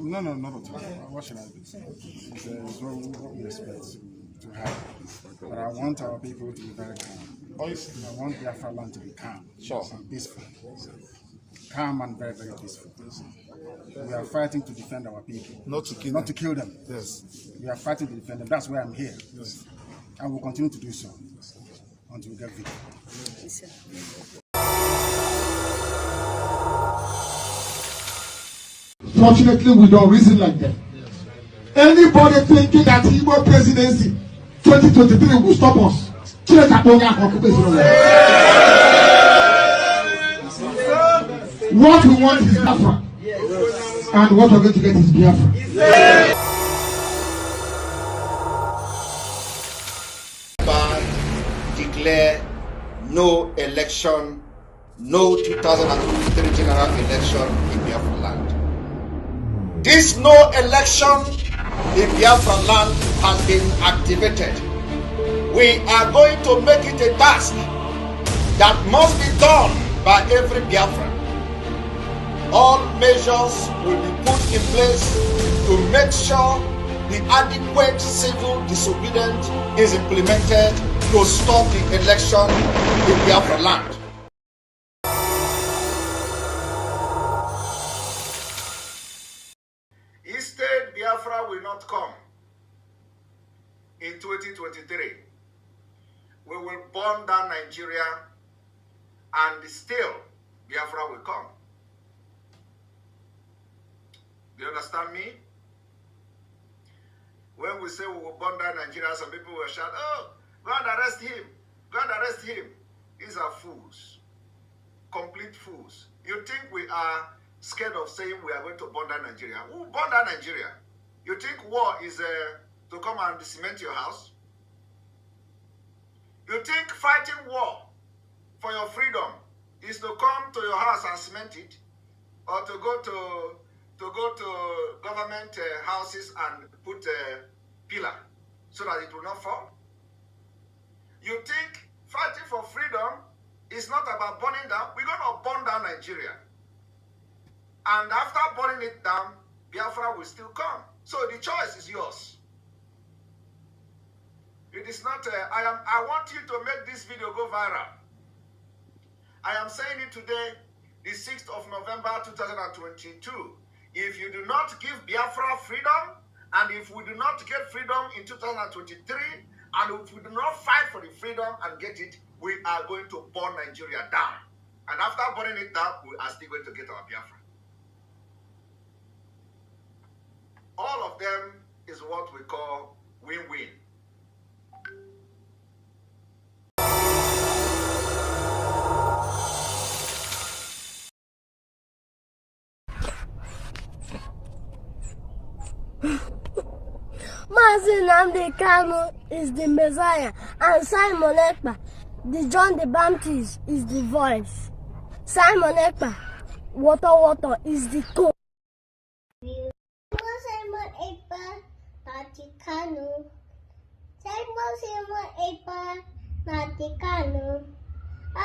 No, not at all. What should I do? It's what we expect to happen. But I want our people to be very calm. I want Biafra land to be calm, and peaceful. Calm and very, very peaceful. We are fighting to defend our people. Not to kill them. Yes. We are fighting to defend them. That's why I'm here. Yes. And we'll continue to do so until we get victory. Fortunately, we don't reason like that. Anybody thinking that Igbo presidency 2023 will stop us? What we want is Biafra, and what we're going to get is Biafra. Declare no election, no 2023 general election in Biafra land. This no election in Biafra land has been activated. We are going to make it a task that must be done by every Biafran. All measures will be put in place to make sure the adequate civil disobedience is implemented to stop the election in Biafra land. Instead, Biafra will not come in 2023. We will burn down Nigeria, and still Biafra will come. Do you understand me? When we say we will burn down Nigeria, some people will shout, "Oh, go and arrest him. Go and arrest him." These are fools. Complete fools. You think we are scared of saying we are going to burn down Nigeria? Who will burn down Nigeria? You think war is to come and cement your house? You think fighting war for your freedom is to come to your house and cement it? Or to go to government houses and put a pillar so that it will not fall? You think fighting for freedom is not about burning down? We're going to burn down Nigeria. And after burning it down, Biafra will still come. So the choice is yours. It is not, I want you to make this video go viral. I am saying it today, the 6th of November 2022. If you do not give Biafra freedom, and if we do not get freedom in 2023, and if we do not fight for the freedom and get it, we are going to burn Nigeria down. And after burning it down, we are still going to get our Biafra. All of them is what we call win-win. Mazin Nnamdi Kanu is the Messiah, and Simon Ekpa, the John the Baptist, is the voice. Simon Ekpa, water, is the code. Simon Ekpa, Nnamdi Kanu. Simon Ekpa, Nnamdi Kanu. I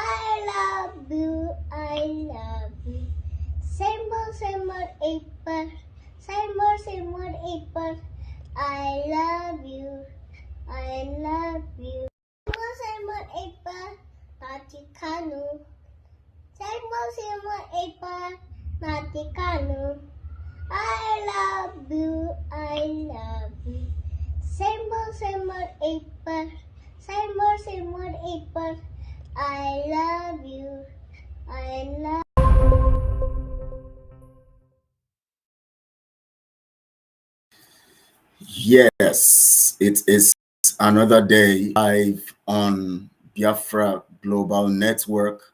love you, I love you. Simon Ekpa, Simon Ekpa. I love you, I love you. Simon Ekpa, Nnamdi Kanu. Simon Ekpa, Nnamdi Kanu. I love you, I love you. Simon Ekpa, Simon Ekpa. I love you, I love you. Yes, it is another day live on Biafra Global Network,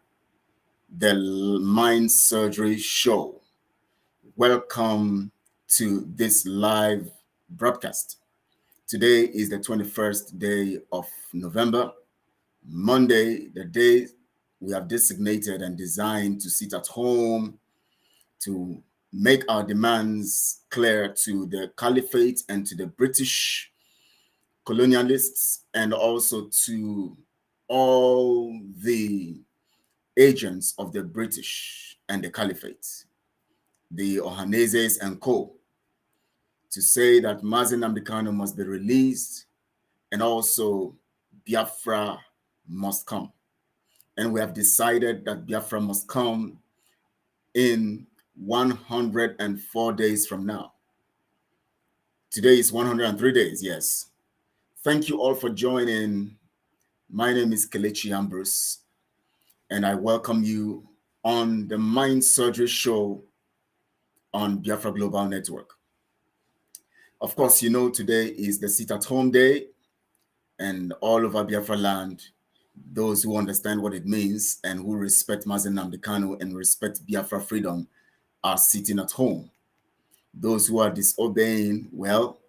the Mind Surgery Show. Welcome to this live broadcast. Today is the 21st day of November, Monday, the day we have designated and designed to sit at home, to make our demands clear to the caliphate and to the British colonialists, and also to all the agents of the British and the Caliphate, the Ohaneses and co, to say that Mazi Nnamdi Kanu must be released and also Biafra must come. And we have decided that Biafra must come in 104 days from now. Today is 103 days, yes. Thank you all for joining. My name is Kelechi Ambrose, and I welcome you on the Mind Surgery Show on Biafra Global Network. Of course, you know today is the sit-at-home day, and all over Biafra land, those who understand what it means and who respect Mazi Nnamdi Kanu and respect Biafra freedom are sitting at home. Those who are disobeying, well,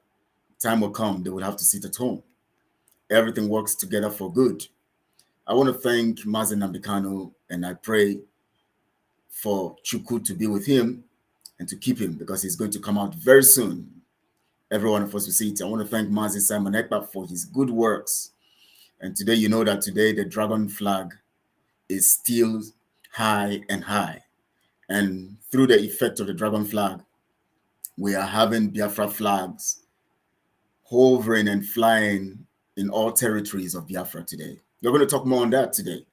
time will come, they will have to sit at home. Everything works together for good. I want to thank Mazi Nnamdi Kanu, and I pray for Chukwu to be with him and to keep him, because he's going to come out very soon. Every one of us will see it. I want to thank Mazi Simon Ekpa for his good works. And today, you know that today the dragon flag is still high and high. And through the effect of the dragon flag, we are having Biafra flags hovering and flying in all territories of Biafra today. We're going to talk more on that today,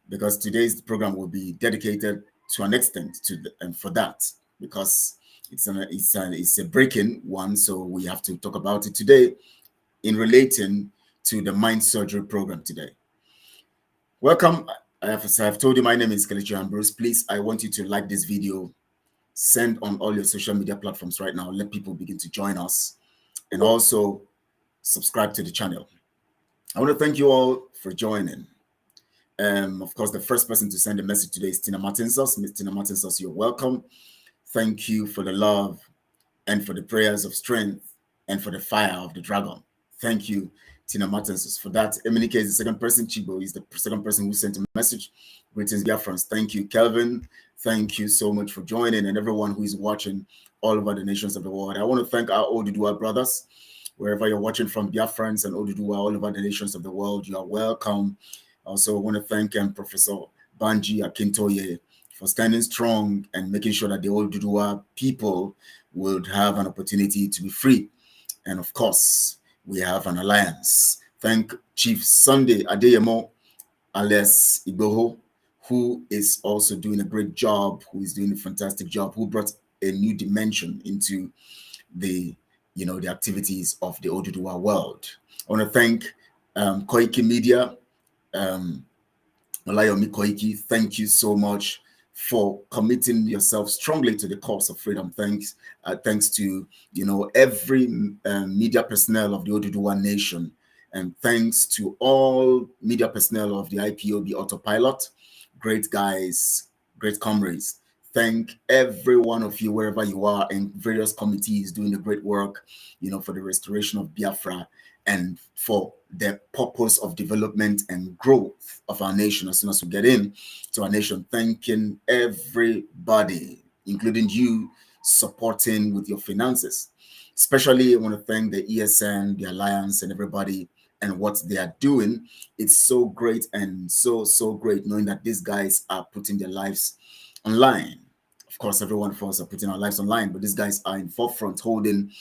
because today's program will be dedicated to an extent to and for that, because it's a breaking one, so we have to talk about it today in relating to the mind surgery program today. Welcome. I've told you my name is Kelechi Ambrose. Please, I want you to like this video, send on all your social media platforms right now, let people begin to join us, and also subscribe to the channel. I want to thank you all for joining. Of course, the first person to send a message today is Tina Martinsos. Ms. Tina Martinsos, you're welcome. Thank you for the love and for the prayers of strength and for the fire of the dragon. Thank you, Tina Martinsos, for that. Eminike is the second person. Chibo is the second person who sent a message. Greetings, Biafrans. Thank you, Kelvin. Thank you so much for joining, and everyone who is watching all over the nations of the world. I want to thank our Oduduwa brothers, wherever you're watching from, Biafrans and Oduduwa, all over the nations of the world. You are welcome. Also, I want to thank Professor Banji Akintoye for standing strong and making sure that the Oduduwa people would have an opportunity to be free. And of course, we have an alliance. Thank Chief Sunday Adeyemo alias Igboho, who is also doing a great job, who is doing a fantastic job, who brought a new dimension into the activities of the Oduduwa world. I want to thank Koiki Media, Olayomi Koiki. Thank you so much for committing yourself strongly to the cause of freedom. Thanks to every media personnel of the Oduduwa nation, and thanks to all media personnel of the IPOB Autopilot. Great guys, great comrades. Thank every one of you wherever you are in various committees doing the great work, for the restoration of Biafra and for the purpose of development and growth of our nation. As soon as we get in to our nation, thanking everybody, including you, supporting with your finances. Especially, I want to thank the ESN, the Alliance, and everybody and what they are doing. It's so great and so great knowing that these guys are putting their lives online. Of course, every one of us are putting our lives online, but these guys are in forefront holding,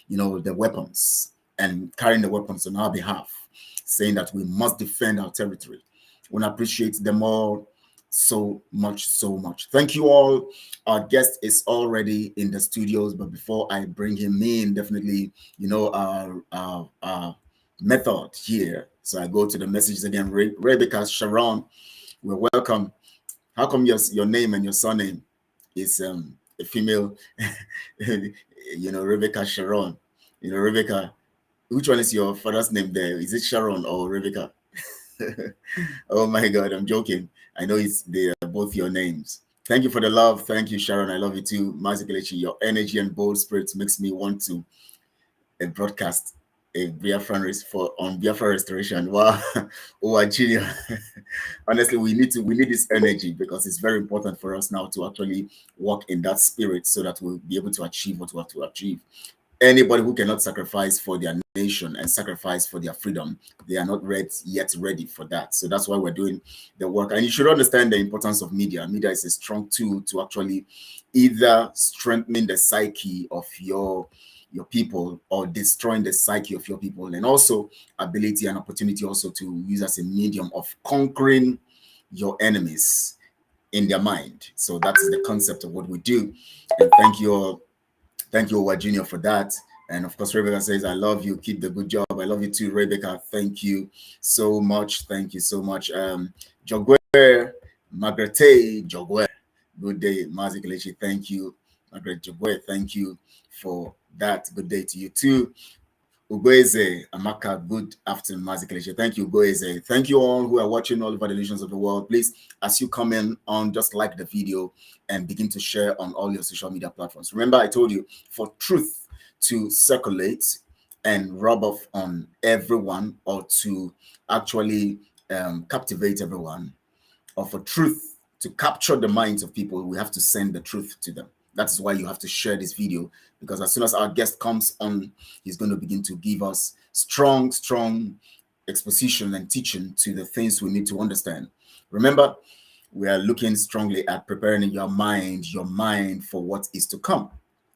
the weapons and carrying the weapons on our behalf, saying that we must defend our territory. I want to appreciate them all so much. Thank you all. Our guest is already in the studios, but before I bring him in, definitely, our method here. So I go to the messages again. Rebecca Sharon, we're welcome. How come your name and your surname is a female? Rebecca Sharon. Rebecca, which one is your father's name there? Is it Sharon or Rebecca? Oh my God, I'm joking. I know they are both your names. Thank you for the love. Thank you, Sharon. I love you too. Mazi Kelechi, your energy and bold spirit makes me want to broadcast a Biafran on Biafra restoration. Wow. Oh, genius. Honestly, we need this energy, because it's very important for us now to actually walk in that spirit so that we'll be able to achieve what we have to achieve. anybody who cannot sacrifice for their nation and sacrifice for their freedom, they are not yet ready for that. So that's why we're doing the work. And you should understand the importance of media. Media is a strong tool to actually either strengthening the psyche of your people or destroying the psyche of your people, and also ability and opportunity also to use as a medium of conquering your enemies in their mind. So that's the concept of what we do. And thank you, Owa Junior, for that. And of course, Rebecca says, I love you. Keep the good job. I love you too, Rebecca. Thank you so much. Thank you so much. Jogwe, Margaret Jogwe. Good day, Mazi Kelechi. Thank you. Margaret Jogwe, thank you for that. Good day to you too. Ugoeze Amaka, good afternoon, Mazi Kelechi. Thank you, Ugoeze. Thank you all who are watching all over the regions of the world. Please, as you come in on, just like the video and begin to share on all your social media platforms. Remember, I told you, for truth to circulate and rub off on everyone, or to actually captivate everyone, or for truth to capture the minds of people, we have to send the truth to them. That's why you have to share this video, because as soon as our guest comes on, he's going to begin to give us strong exposition and teaching to the things we need to understand. Remember, we are looking strongly at preparing your mind for what is to come.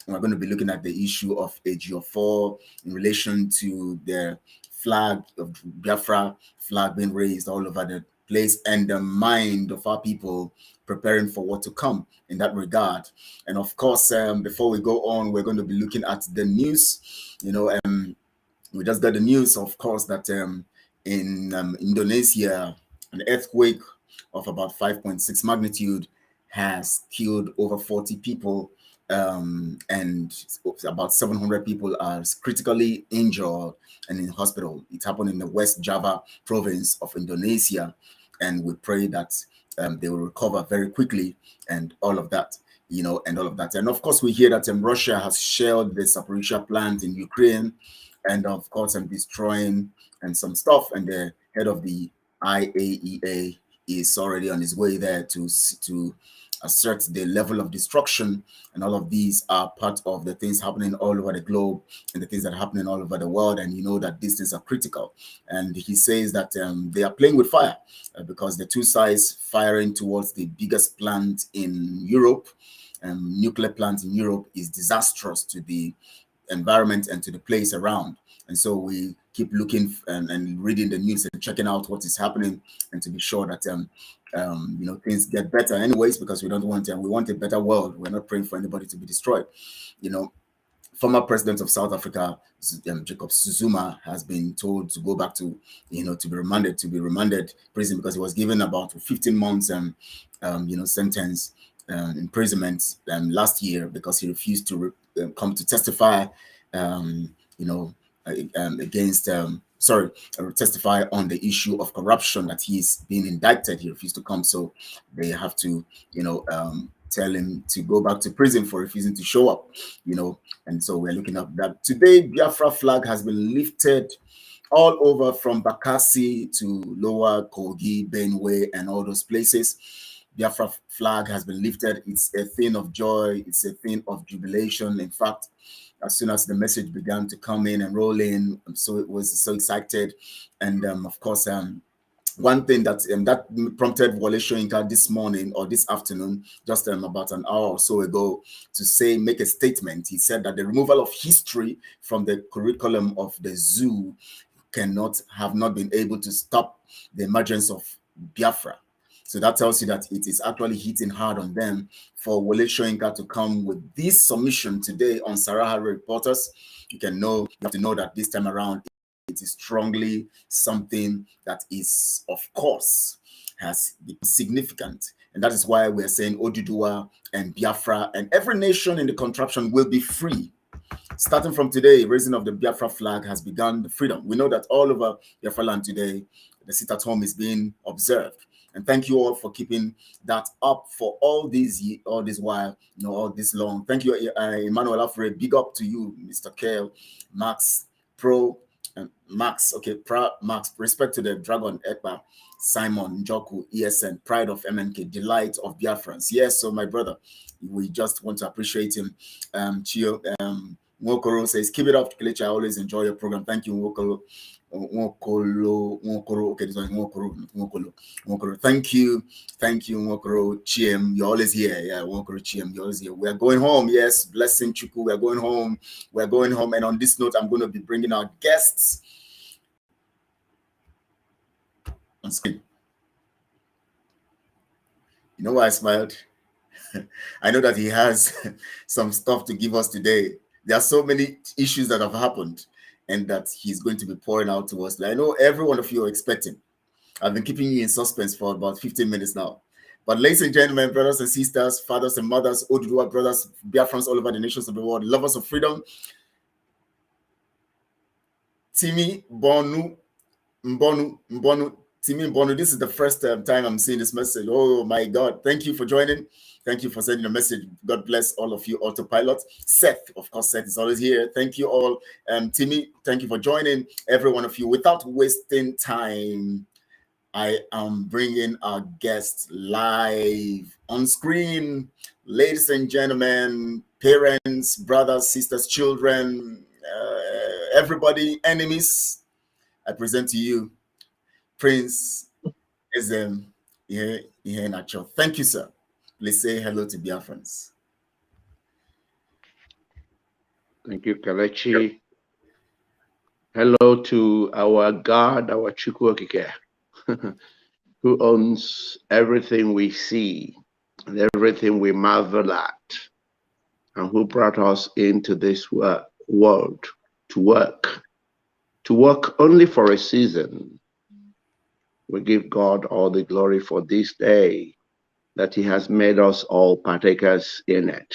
And we're going to be looking at the issue of AGO4 in relation to the flag of Biafra, flag being raised all over the place, and the mind of our people preparing for what to come in that regard. And of course, before we go on, we're going to be looking at the news. We just got the news, of course, that in Indonesia, an earthquake of about 5.6 magnitude has killed over 40 people, and about 700 people are critically injured and in hospital. It happened in the West Java province of Indonesia, and we pray that they will recover very quickly, and all of that, and all of that. And of course, we hear that Russia has shelled the Zaporizhzhia plant in Ukraine, and of course, destroying and some stuff. And the head of the IAEA is already on his way there to assert the level of destruction. And all of these are part of the things happening all over the globe and the things that are happening all over the world. And you know that these things are critical. And he says that they are playing with fire because the two sides firing towards the biggest plant in Europe, nuclear plant in Europe, is disastrous to the environment and to the place around. And so we keep looking and reading the news and checking out what is happening, and to be sure that things get better anyways, because we don't want we want a better world. We're not praying for anybody to be destroyed. Former president of South Africa, Jacob Zuma, has been told to go back to to be remanded prison, because he was given about 15 months sentence imprisonment last year, because he refused to come to testify testify on the issue of corruption that he's being indicted. He refused to come, so they have to tell him to go back to prison for refusing to show up. And so we're looking at that today. Biafra flag has been lifted all over, from Bakassi to Lower Kogi, Benue, and all those places. Biafra flag has been lifted. It's a thing of joy. It's a thing of jubilation. In fact, as soon as the message began to come in and roll in, so it was so excited. And of course, one thing that prompted Wole Soyinka this morning or this afternoon, just about an hour or so ago, to make a statement. He said that the removal of history from the curriculum of the zoo have not been able to stop the emergence of Biafra. So that tells you that it is actually hitting hard on them for Wole Soyinka to come with this submission today on Saraha Reporters. You have to know that this time around, it is strongly something that is, of course, has been significant. And that is why we're saying Oduduwa and Biafra and every nation in the contraption will be free. Starting from today, raising of the Biafra flag has begun the freedom. We know that all over Biafra land today, the sit at home is being observed. And thank you all for keeping that up for all this while, all this long. Thank you, Emmanuel Alfred. Big up to you, Mr. Kale, Max, Pro, Max. Okay, Max. Respect to the Dragon Ekpa, Simon, Njoku, ESN, Pride of MNK, Delight of Biafrans. Yes, so my brother, we just want to appreciate him. Chio, Nwokoro says, keep it up, Kelechi. I always enjoy your program. Thank you, Nwokoro. Nwokoro. Okay, this one is Nwokoro. Thank you, Nwokoro Chiem. You're always here. Yeah, Nwokoro Chiem. You're always here. We're going home. Yes, blessing Chuku. We're going home. And on this note, I'm going to be bringing our guests on screen. You know why I smiled? I know that he has some stuff to give us today. There are so many issues that have happened and that he's going to be pouring out to us. I know every one of you are expecting. I've been keeping you in suspense for about 15 minutes now. But ladies and gentlemen, brothers and sisters, fathers and mothers, Oduduwa brothers, Biafrans all over the nations of the world, lovers of freedom, Timi Mbonu, this is the first time I'm seeing this message. Oh my God. Thank you for joining. Thank you for sending a message. God bless all of you autopilot. Seth, of course, Seth is always here. Thank you all. Timmy, thank you for joining. Every one of you. Without wasting time, I am bringing our guests live on screen. Ladies and gentlemen, parents, brothers, sisters, children, everybody, enemies, I present to you Prince Ezem Ihenacho. Thank you, sir. Please say hello to Biafrans. Thank you, Kelechi. Hello to our God, our Chukwokike, who owns everything we see and everything we marvel at, and who brought us into this world to work only for a season. We give God all the glory for this day, that he has made us all partakers in it.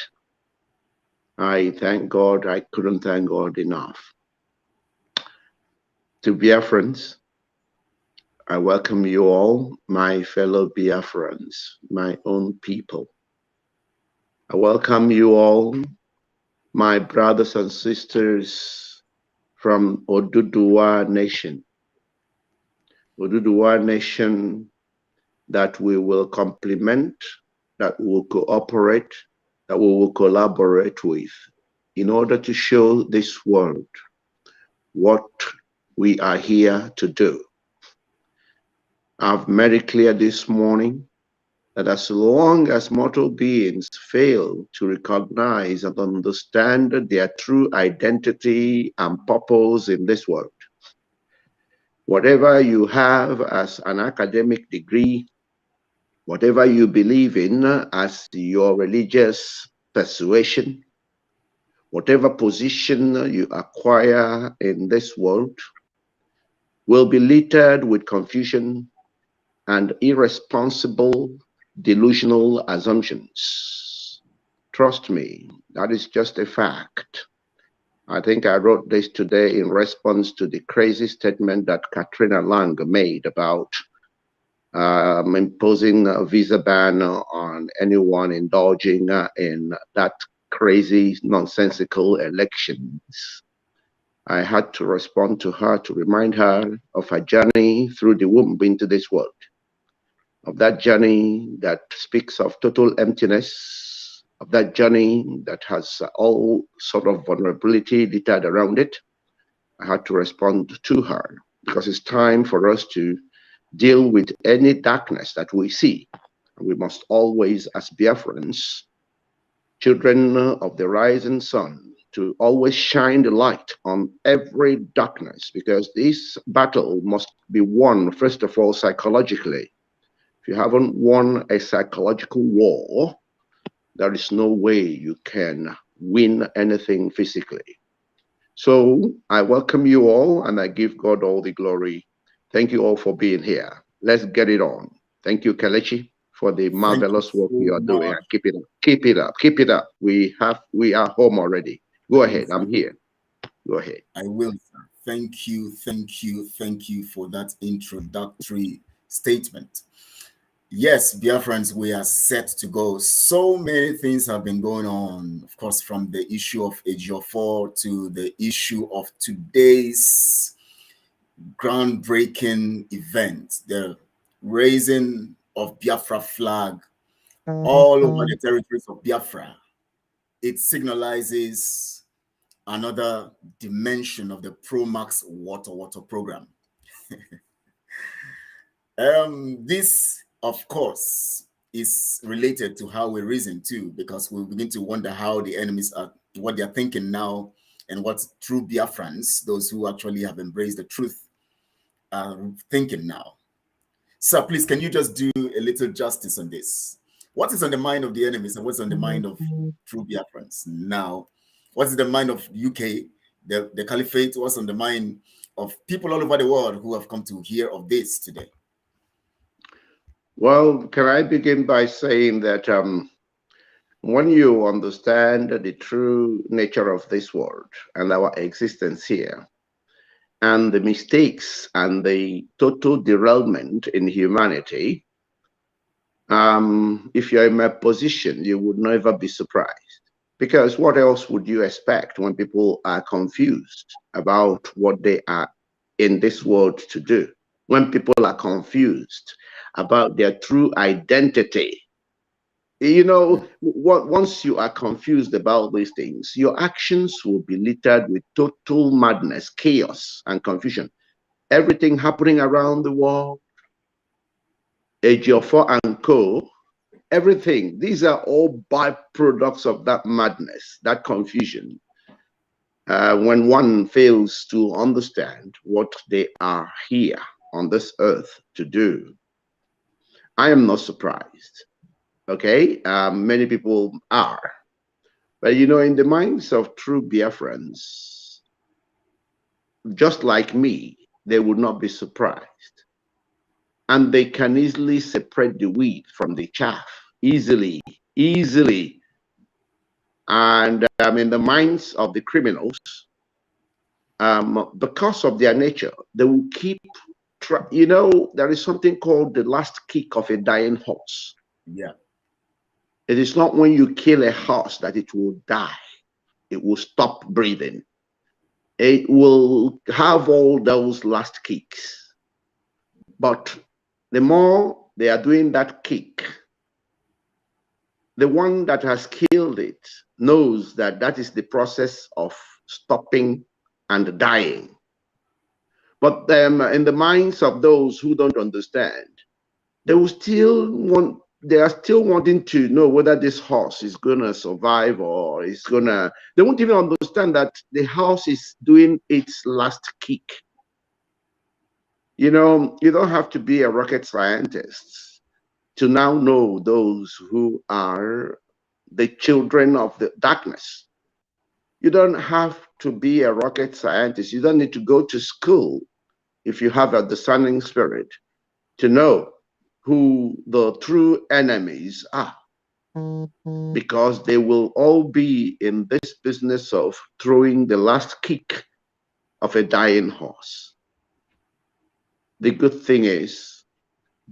I thank God. I couldn't thank God enough. To Biafrans, I welcome you all, my fellow Biafrans, my own people. I welcome you all, my brothers and sisters from Oduduwa Nation. Oduduwa Nation that we will complement, that we will cooperate, that we will collaborate with in order to show this world what we are here to do. I've made it clear this morning that as long as mortal beings fail to recognize and understand their true identity and purpose in this world, whatever you have as an academic degree, whatever you believe in as your religious persuasion, whatever position you acquire in this world, will be littered with confusion and irresponsible, delusional assumptions. Trust me, that is just a fact. I think I wrote this today in response to the crazy statement that Katrina Lang made about imposing a visa ban on anyone indulging in that crazy, nonsensical elections. I had to respond to her to remind her of her journey through the womb into this world, of that journey that speaks of total emptiness, of that journey that has all sort of vulnerability littered around it. I had to respond to her because it's time for us to deal with any darkness that we see. We must always, as Biafrans, children of the rising sun, to always shine the light on every darkness, because this battle must be won, first of all, psychologically. If you haven't won a psychological war, there is no way you can win anything physically. So I welcome you all and I give God all the glory. Thank you all for being here. Let's get it on. Thank you, Kelechi, for the marvelous work you are doing. Keep it up. Keep it up. Keep it up. We are home already. Go ahead. I'm here. Go ahead. I will, sir. Thank you for that introductory statement. Yes, Biafrans, we are set to go. So many things have been going on, of course, from the issue of Ejiofor to the issue of today's groundbreaking event, the raising of Biafra flag all over the territories of Biafra. It signalizes another dimension of the Pro-Max Water program. This, of course, is related to how we reason too, because we begin to wonder how the enemies are, what they're thinking now, and what true Biafrans, those who actually have embraced the truth, are thinking now. Sir, please, can you just do a little justice on this? What is on the mind of the enemies and what's on the mind of true Biafrans now? What's in the mind of UK, the Caliphate? What's on the mind of people all over the world who have come to hear of this today? Well, can I begin by saying that when you understand the true nature of this world and our existence here, and the mistakes and the total derailment in humanity, if you're in my position, you would never be surprised. Because what else would you expect when people are confused about what they are in this world to do? When people are confused about their true identity. You know, once you are confused about these things, your actions will be littered with total madness, chaos, and confusion. Everything happening around the world, Ejiofor and co, everything. These are all byproducts of that madness, that confusion. When one fails to understand what they are here on this earth to do, I am not surprised. Okay, many people are, but you know, in the minds of true Biafrans, just like me, they would not be surprised, and they can easily separate the wheat from the chaff, easily. And in the minds of the criminals, because of their nature, they will keep. You know, there is something called the last kick of a dying horse. Yeah. It is not when you kill a horse that it will die. It will stop breathing. It will have all those last kicks. But the more they are doing that kick, the one that has killed it knows that that is the process of stopping and dying. But in the minds of those who don't understand, they will still want. They are still wanting to know whether this horse is gonna survive or is gonna. They won't even understand that the horse is doing its last kick. You know, you don't have to be a rocket scientist to now know those who are the children of the darkness. You don't have to be a rocket scientist. You don't need to go to school if you have a discerning spirit to know who the true enemies are, because they will all be in this business of throwing the last kick of a dying horse. The good thing is,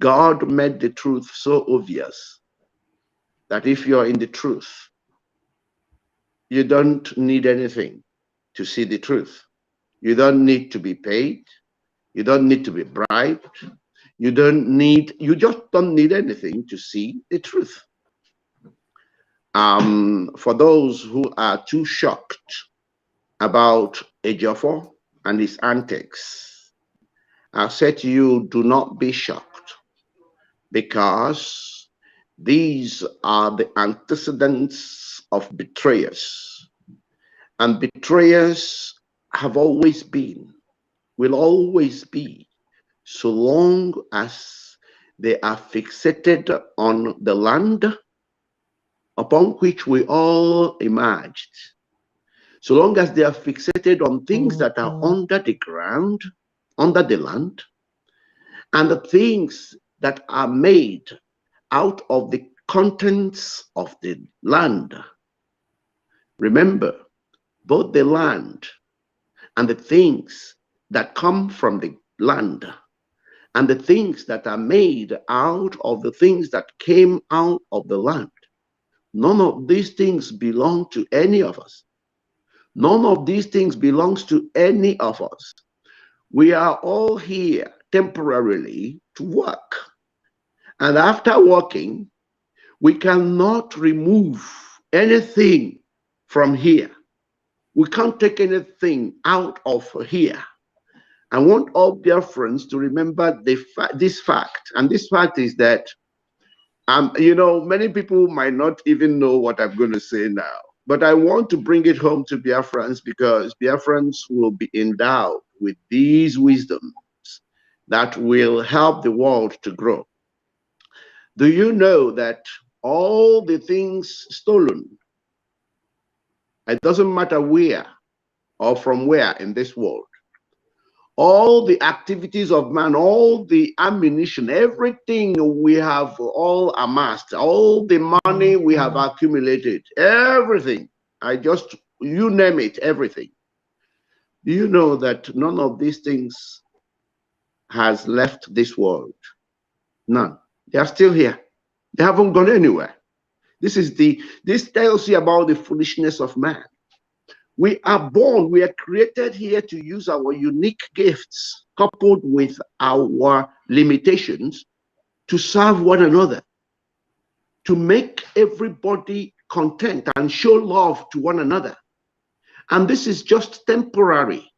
God made the truth so obvious that if you're in the truth, you don't need anything to see the truth. You don't need to be paid. You don't need to be bribed. You just don't need anything to see the truth. For those who are too shocked about Ejiofor and his antics, I say to you, do not be shocked, because these are the antecedents of betrayers. And betrayers have always been, will always be, so long as they are fixated on the land upon which we all emerged. So long as they are fixated on things that are under the ground, under the land, and the things that are made out of the contents of the land. Remember, both the land and the things that come from the land and the things that are made out of the things that came out of the land, none of these things belong to any of us. None of these things belongs to any of us. We are all here temporarily to work. And after working, we cannot remove anything from here. We can't take anything out of here. I want all Biafrans to remember this fact. And this fact is that, you know, many people might not even know what I'm going to say now. But I want to bring it home to Biafrans, because Biafrans will be endowed with these wisdoms that will help the world to grow. Do you know that all the things stolen, it doesn't matter where or from where in this world, all the activities of man, all the ammunition, everything we have all amassed, all the money we have accumulated, everything, you name it, everything. Do you know that none of these things has left this world? None. They are still here. They haven't gone anywhere. This tells you about the foolishness of man. We are born, we are created here to use our unique gifts coupled with our limitations to serve one another, to make everybody content and show love to one another. And this is just temporary.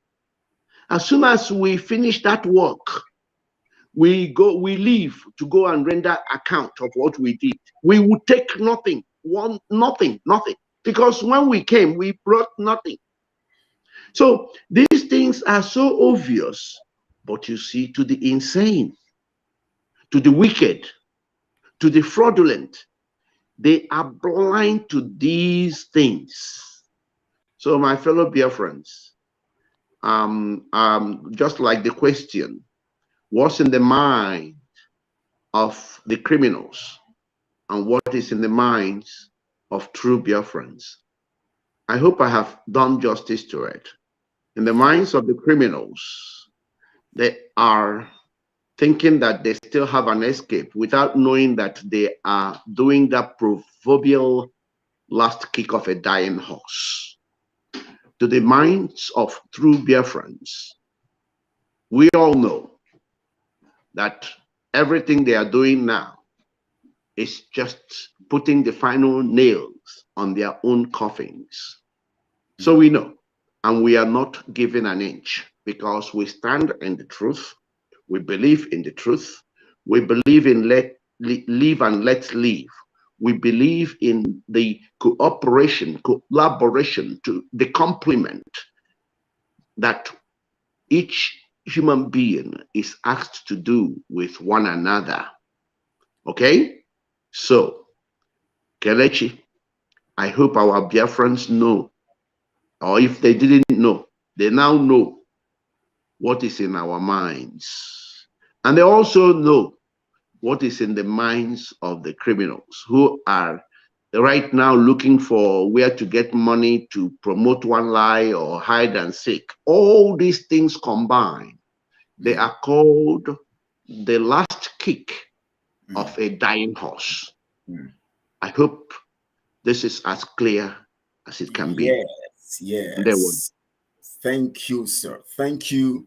As soon as we finish that work, we leave to go and render account of what we did. We would take nothing, nothing. Because when we came, we brought nothing. So these things are so obvious, but you see, to the insane, to the wicked, to the fraudulent, they are blind to these things. So my fellow Biafrans, just like the question, what's in the mind of the criminals and what is in the minds of true Biafrans? I hope I have done justice to it. In the minds of the criminals, they are thinking that they still have an escape without knowing that they are doing that proverbial last kick of a dying horse. To the minds of true Biafrans, we all know that everything they are doing now is just putting the final nails on their own coffins. So we know, and we are not giving an inch, because we stand in the truth. We believe in the truth. We believe in live and let live. We believe in the cooperation, collaboration, to the complement that each human being is asked to do with one another. Okay? So, Kelechi, I hope our Biafrans know, or if they didn't know, they now know what is in our minds. And they also know what is in the minds of the criminals who are right now looking for where to get money to promote one lie or hide and seek. All these things combined, they are called the last kick of a dying horse. I hope this is as clear as it can be. Yes. Thank you, sir. Thank you.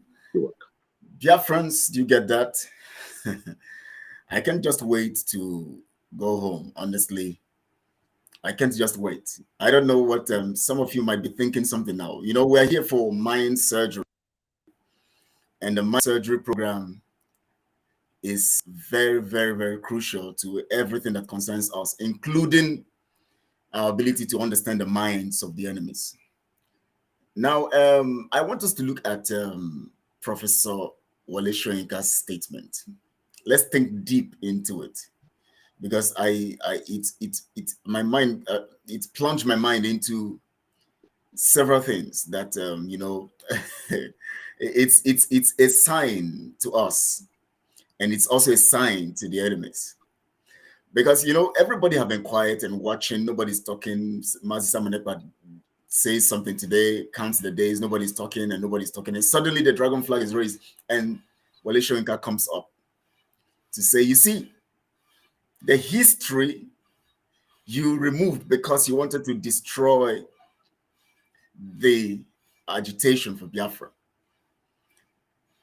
Biafrans, do you get that? I can't just wait to go home, honestly. I can't just wait. I don't know what some of you might be thinking something now. You know, we're here for mind surgery. And the mind surgery program is very, very, very crucial to everything that concerns us, including our ability to understand the minds of the enemies. Now, I want us to look at Professor Wole Soyinka's statement. Let's think deep into it, because my mind it plunged my mind into several things that you know, it's a sign to us, and it's also a sign to the enemies. Because, you know, everybody have been quiet and watching. Nobody's talking. Mazi Samanekpa says something today, counts the days, nobody's talking and nobody's talking. And suddenly the dragon flag is raised and Wole Soyinka comes up to say, you see, the history you removed because you wanted to destroy the agitation for Biafra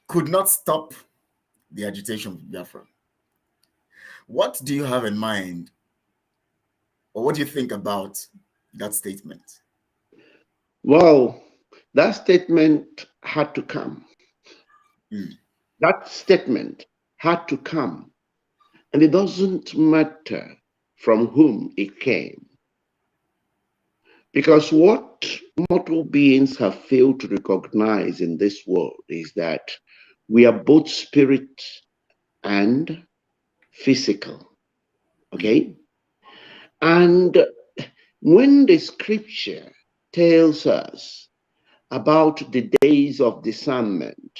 could not stop the agitation for Biafra. What do you have in mind, or what do you think about that statement? Well, that statement had to come. That statement had to come. And it doesn't matter from whom it came. Because what mortal beings have failed to recognize in this world is that we are both spirit and physical. Okay? And when the scripture tells us about the days of discernment,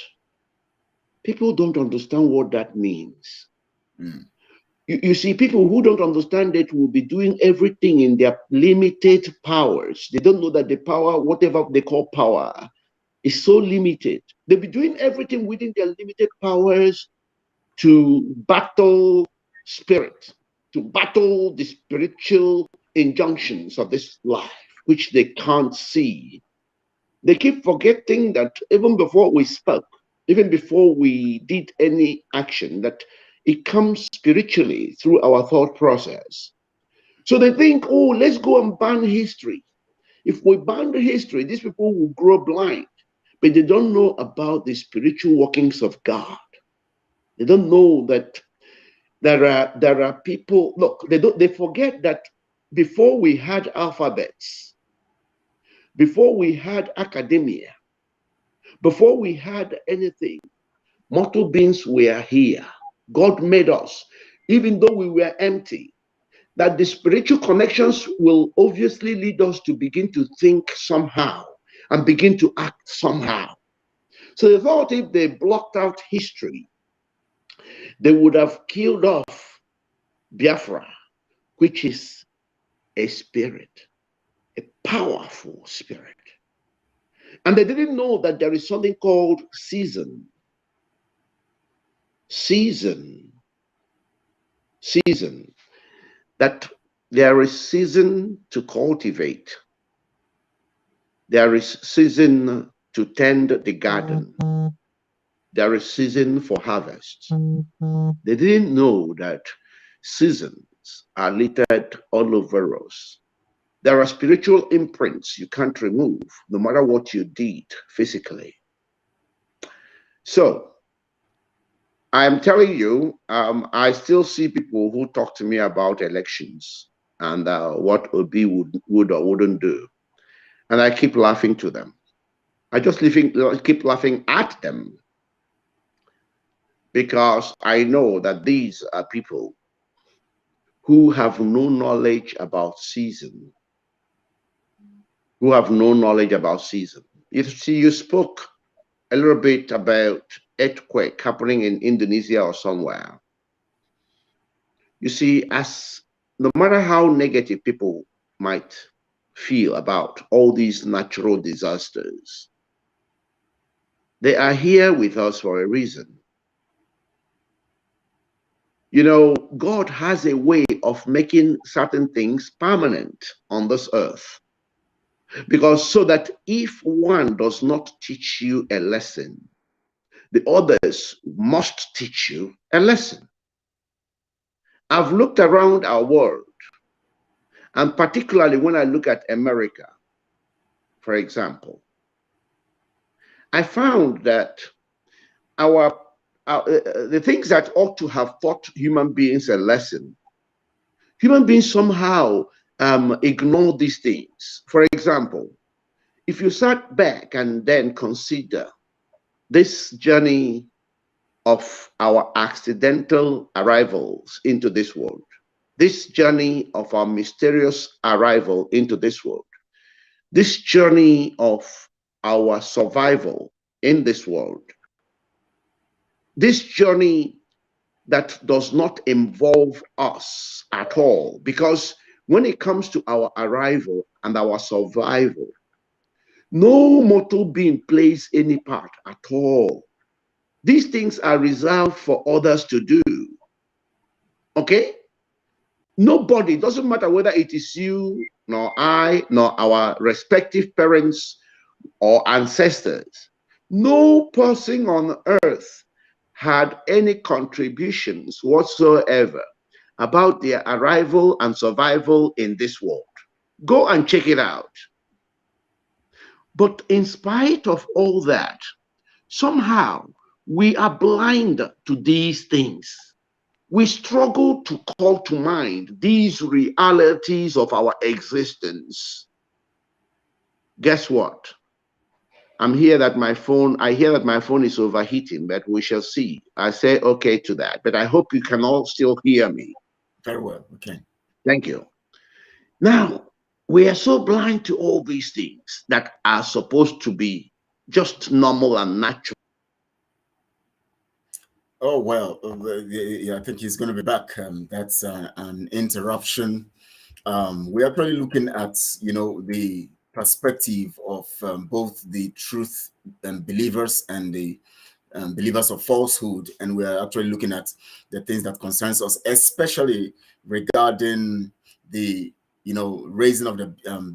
people don't understand what that means. You see, people who don't understand it will be doing everything in their limited powers. They don't know that the power, whatever they call power, is so limited. They'll be doing everything within their limited powers to battle spirit, to battle the spiritual injunctions of this life, which they can't see. They keep forgetting that even before we spoke, even before we did any action, that it comes spiritually through our thought process. So they think, oh, let's go and ban history. If we ban the history, these people will grow blind, but they don't know about the spiritual workings of God. They don't know that there are people, look, they forget that before we had alphabets, before we had academia, before we had anything, mortal beings were here. God made us, even though we were empty. That the spiritual connections will obviously lead us to begin to think somehow and begin to act somehow. So they thought if they blocked out history, they would have killed off Biafra, which is a spirit, a powerful spirit. And they didn't know that there is something called season. Season. That there is season to cultivate. There is season to tend the garden. There is season for harvest. They didn't know that seasons are littered all over us. There are spiritual imprints you can't remove, no matter what you did physically. So, I'm telling you, I still see people who talk to me about elections and what Obi would or wouldn't do. And I keep laughing to them. I just keep laughing at them, because I know that these are people who have no knowledge about season. Who have no knowledge about season. You spoke a little bit about earthquake happening in Indonesia or somewhere. You see, no matter how negative people might feel about all these natural disasters, they are here with us for a reason. You know, God has a way of making certain things permanent on this earth. Because so that if one does not teach you a lesson, the others must teach you a lesson. I've looked around our world, and particularly when I look at America, for example, I found that the things that ought to have taught human beings a lesson, human beings somehow ignore these things. For example, if you sat back and then consider this journey of our accidental arrivals into this world, this journey of our mysterious arrival into this world, this journey of our survival in this world, this journey that does not involve us at all, because when it comes to our arrival and our survival, no mortal being plays any part at all. These things are reserved for others to do. Okay? Nobody, doesn't matter whether it is you, nor I, nor our respective parents or ancestors. No person on earth had any contributions whatsoever about their arrival and survival in this world. Go and check it out. But in spite of all that, somehow we are blind to these things. We struggle to call to mind these realities of our existence. Guess what? I hear that my phone is overheating, but we shall see. I say okay to that, but I hope you can all still hear me. Very well, okay. Thank you. Now, we are so blind to all these things that are supposed to be just normal and natural. Oh, well, yeah, I think he's going to be back. That's an interruption. We're actually looking at, the perspective of both the truth believers and the believers of falsehood. And we are actually looking at the things that concerns us, especially regarding the, raising of the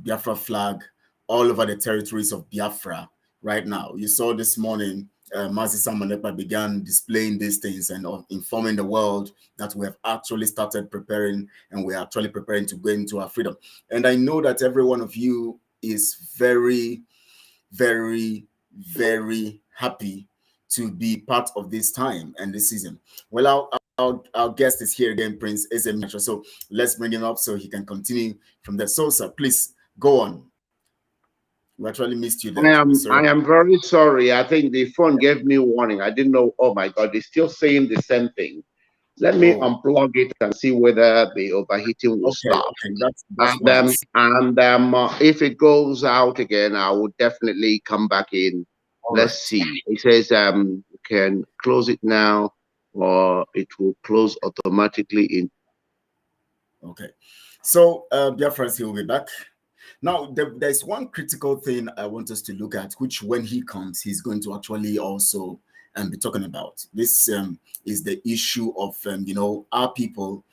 Biafra flag all over the territories of Biafra right now. You saw this morning, Mazi Samonepa began displaying these things and informing the world that we have actually started preparing, and we're actually preparing to go into our freedom. And I know that every one of you is very, very, very happy to be part of this time and this season. Well, our guest is here again, Prince Ezem. So let's bring him up so he can continue from there. So, sir, please go on. We actually missed you there. I am very sorry. I think the phone gave me warning. I didn't know. Oh my God, it's still saying the same thing. Let me unplug it and see whether the overheating will stop. Okay, that's if it goes out again, I will definitely come back in. Let's see. It says you can close it now, or it will close automatically in. Okay. So Biafrans, he will be back. Now, there's one critical thing I want us to look at, which when he comes, he's going to actually also be talking about. This is the issue of, our people,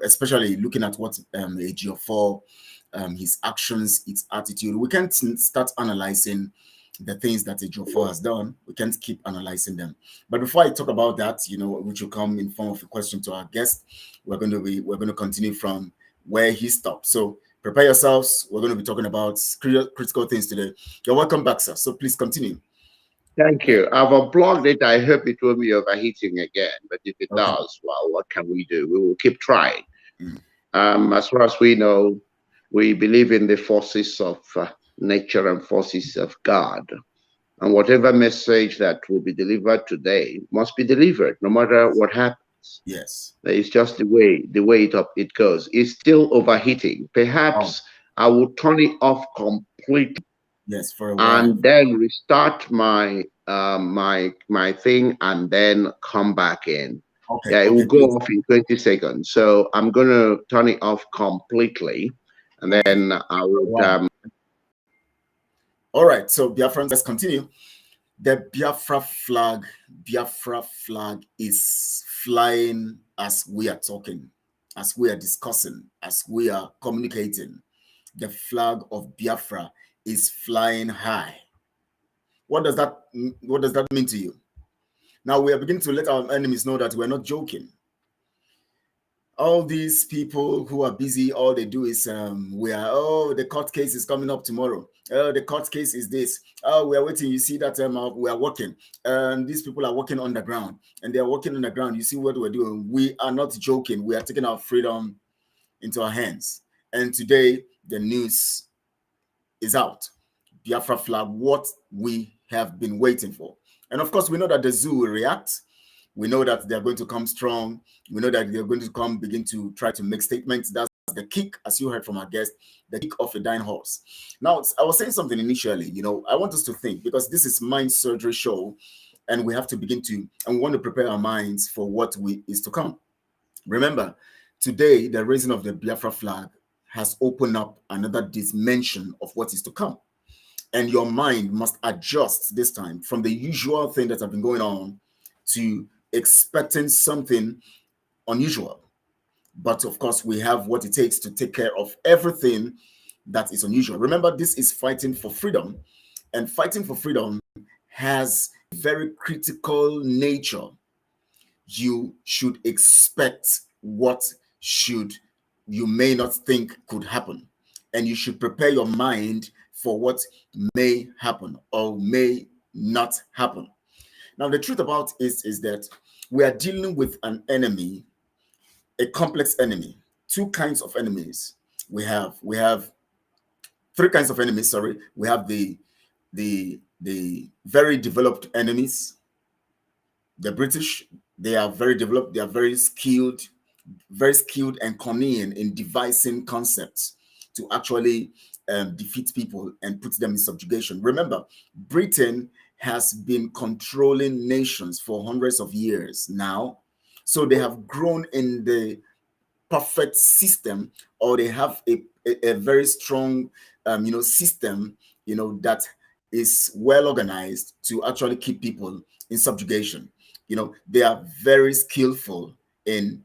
especially looking at what AGO4, his actions, its attitude. We can't start analyzing the things that AGO4 has done. We can't keep analyzing them. But before I talk about that, which will come in form of a question to our guest, we're going to continue from where he stopped. So prepare yourselves. We're going to be talking about critical things today. You're welcome back, sir. So please continue. Thank you. I've unplugged it. I hope it won't be overheating again. But if it does, well, what can we do? We will keep trying. As far as we know, we believe in the forces of nature and forces of God. And whatever message that will be delivered today must be delivered, no matter what happens. Yes. It's just the way it goes. It's still overheating. Perhaps I will turn it off completely. Yes, for a while. And then restart my my thing and then come back in. Okay. Yeah, it will go off in 20 seconds. So I'm gonna turn it off completely, and then I would All right, so Biafrans, let's continue. The Biafra flag is flying as we are talking, as we are discussing, as we are communicating. The flag of Biafra is flying high. What does that mean to you? Now we are beginning to let our enemies know that we're not joking. All these people who are busy, all they do is the court case is coming up tomorrow. The court case is this. We are waiting. You see that we are working. These people are working on the ground, and they are working on the ground. You see what we're doing. We are not joking. We are taking our freedom into our hands. And today, the news is out. Biafra flag, what we have been waiting for. And of course, we know that the zoo will react. We know that they're going to come strong. We know that they're going to begin to try to make statements. That's the kick, as you heard from our guest, the kick of a dying horse. Now, I was saying something initially, I want us to think, because this is Mind Surgery Show, and we have to begin to, and we want to prepare our minds for what is to come. Remember, today, the raising of the Biafra flag has opened up another dimension of what is to come. And your mind must adjust this time from the usual thing that have been going on to expecting something unusual. But of course, we have what it takes to take care of everything that is unusual. Remember, this is fighting for freedom, and fighting for freedom has a very critical nature. You should expect what you may not think could happen, and you should prepare your mind for what may happen or may not happen. Now, the truth about it is that we are dealing with an enemy, a complex enemy, two kinds of enemies. We have three kinds of enemies. Sorry, we have the very developed enemies. The British, they are very developed. They are very skilled and cunning in devising concepts to actually defeat people and put them in subjugation. Remember, Britain has been controlling nations for hundreds of years now. So they have grown in the perfect system, or they have a very strong system, that is well organized to actually keep people in subjugation. They are very skillful in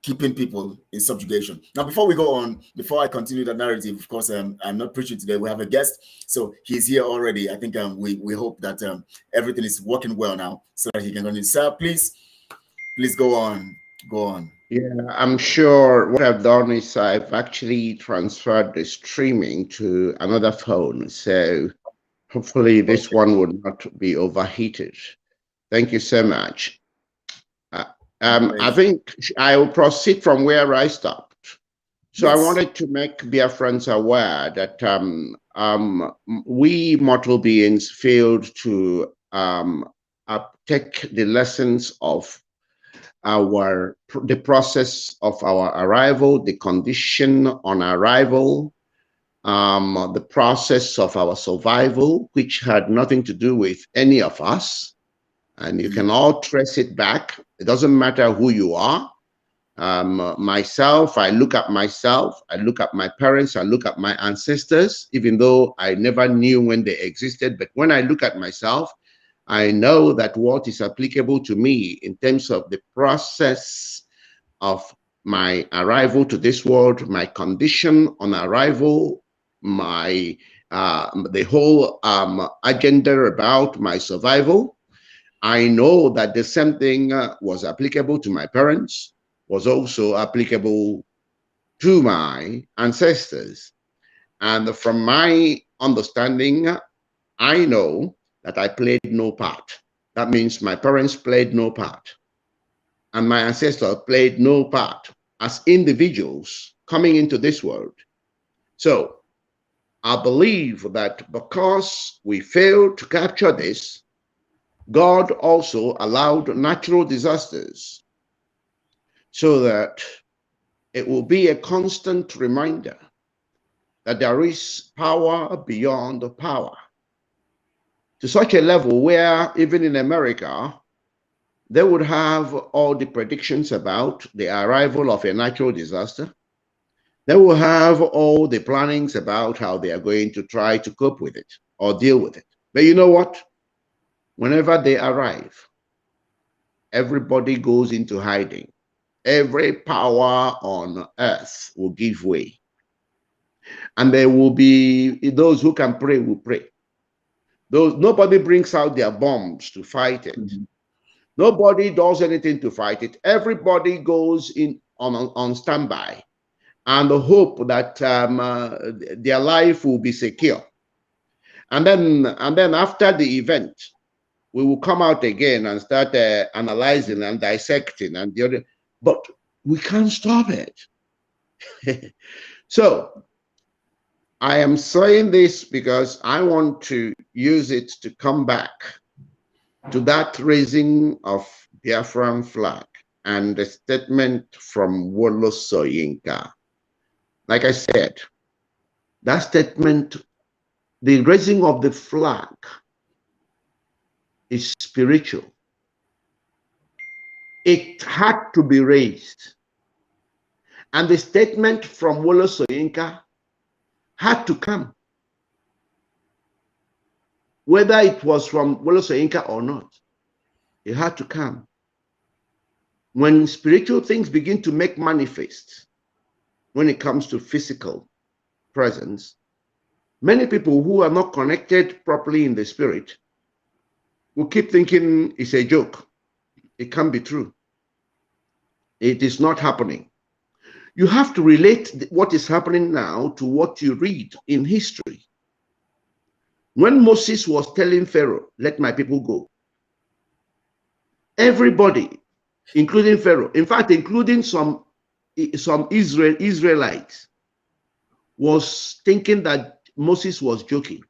keeping people in subjugation. Now, before we go on, before I continue the narrative, of course, I'm not preaching today. We have a guest, so he's here already. I think we hope that everything is working well now, so that he can continue. Sir, please go on. Yeah, I'm sure what I've done is I've actually transferred the streaming to another phone, so hopefully this one would not be overheated. Thank you so much. I think I will proceed from where I stopped. So yes. I wanted to make Biafrans aware that we mortal beings failed to take the lessons of the process of our arrival, the condition on arrival, the process of our survival, which had nothing to do with any of us. And you can all trace it back. It doesn't matter who you are. Myself, I look at myself, I look at my parents, I look at my ancestors, even though I never knew when they existed. But when I look at myself, I know that what is applicable to me in terms of the process of my arrival to this world, my condition on arrival, my the whole agenda about my survival. I know that the same thing was applicable to my parents, was also applicable to my ancestors. And from my understanding, I know that I played no part. That means my parents played no part, and my ancestors played no part as individuals coming into this world. So I believe that because we failed to capture this, God also allowed natural disasters so that it will be a constant reminder that there is power beyond power, to such a level where even in America, they would have all the predictions about the arrival of a natural disaster. They will have all the plannings about how they are going to try to cope with it or deal with it. But you know what? Whenever they arrive, everybody goes into hiding. Every power on earth will give way. And there will be those who can pray will pray. Nobody brings out their bombs to fight it. Mm-hmm. Nobody does anything to fight it. Everybody goes in on standby and hope that their life will be secure. And then after the event, we will come out again and start analyzing and dissecting and the other, but we can't stop it. So I am saying this because I want to use it to come back to that raising of Biafran flag and the statement from Wolo Soyinka. Like I said, that statement, the raising of the flag, is spiritual. It had to be raised. And the statement from Wolo Soyinka had to come. Whether it was from Wolo Soyinka or not, it had to come. When spiritual things begin to make manifest, when it comes to physical presence, many people who are not connected properly in the spirit will keep thinking it's a joke. It can't be true. It is not happening. You have to relate what is happening now to what you read in history. When Moses was telling Pharaoh, let my people go, everybody, including Pharaoh, in fact, including some Israelites, was thinking that Moses was joking,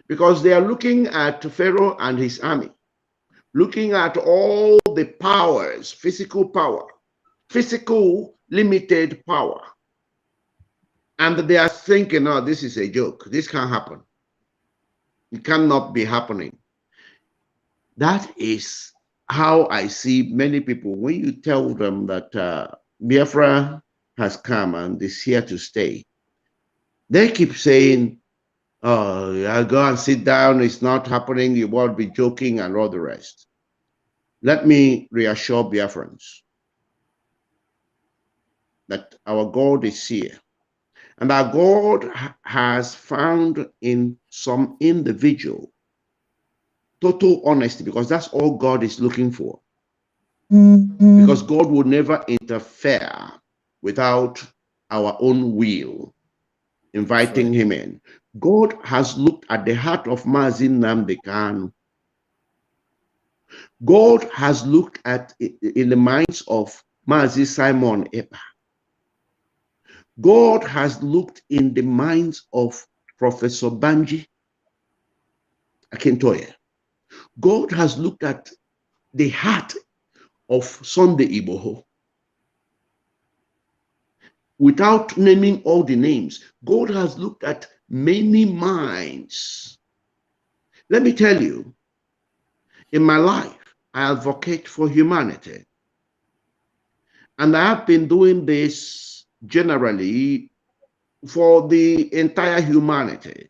because they are looking at Pharaoh and his army, looking at all the powers, physical power, physical limited power, and they are thinking, oh, this is a joke. This can't happen. It cannot be happening. That is how I see many people. When you tell them that Biafra has come and is here to stay, they keep saying, oh, I'll go and sit down. It's not happening. You won't be joking and all the rest. Let me reassure Biafrans that our God is here. And our God has found in some individual total honesty, because that's all God is looking for. Because God will never interfere without our own will, inviting him in. God has looked at the heart of Mazi Nnamdi Kanu. God has looked at in the minds of Mazi Simon Ekpa. God has looked in the minds of Professor Banji Akintoye. God has looked at the heart of Sunday Igboho. Without naming all the names, God has looked at many minds. Let me tell you, in my life, I advocate for humanity. And I have been doing this generally for the entire humanity.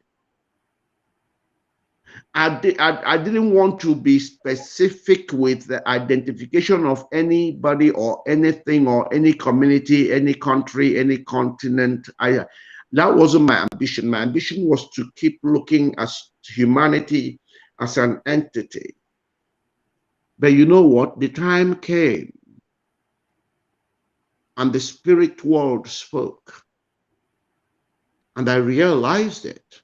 I didn't want to be specific with the identification of anybody or anything or any community, any country, any continent. That wasn't my ambition. My ambition was to keep looking at humanity as an entity. But you know what? The time came and the spirit world spoke. And I realized it.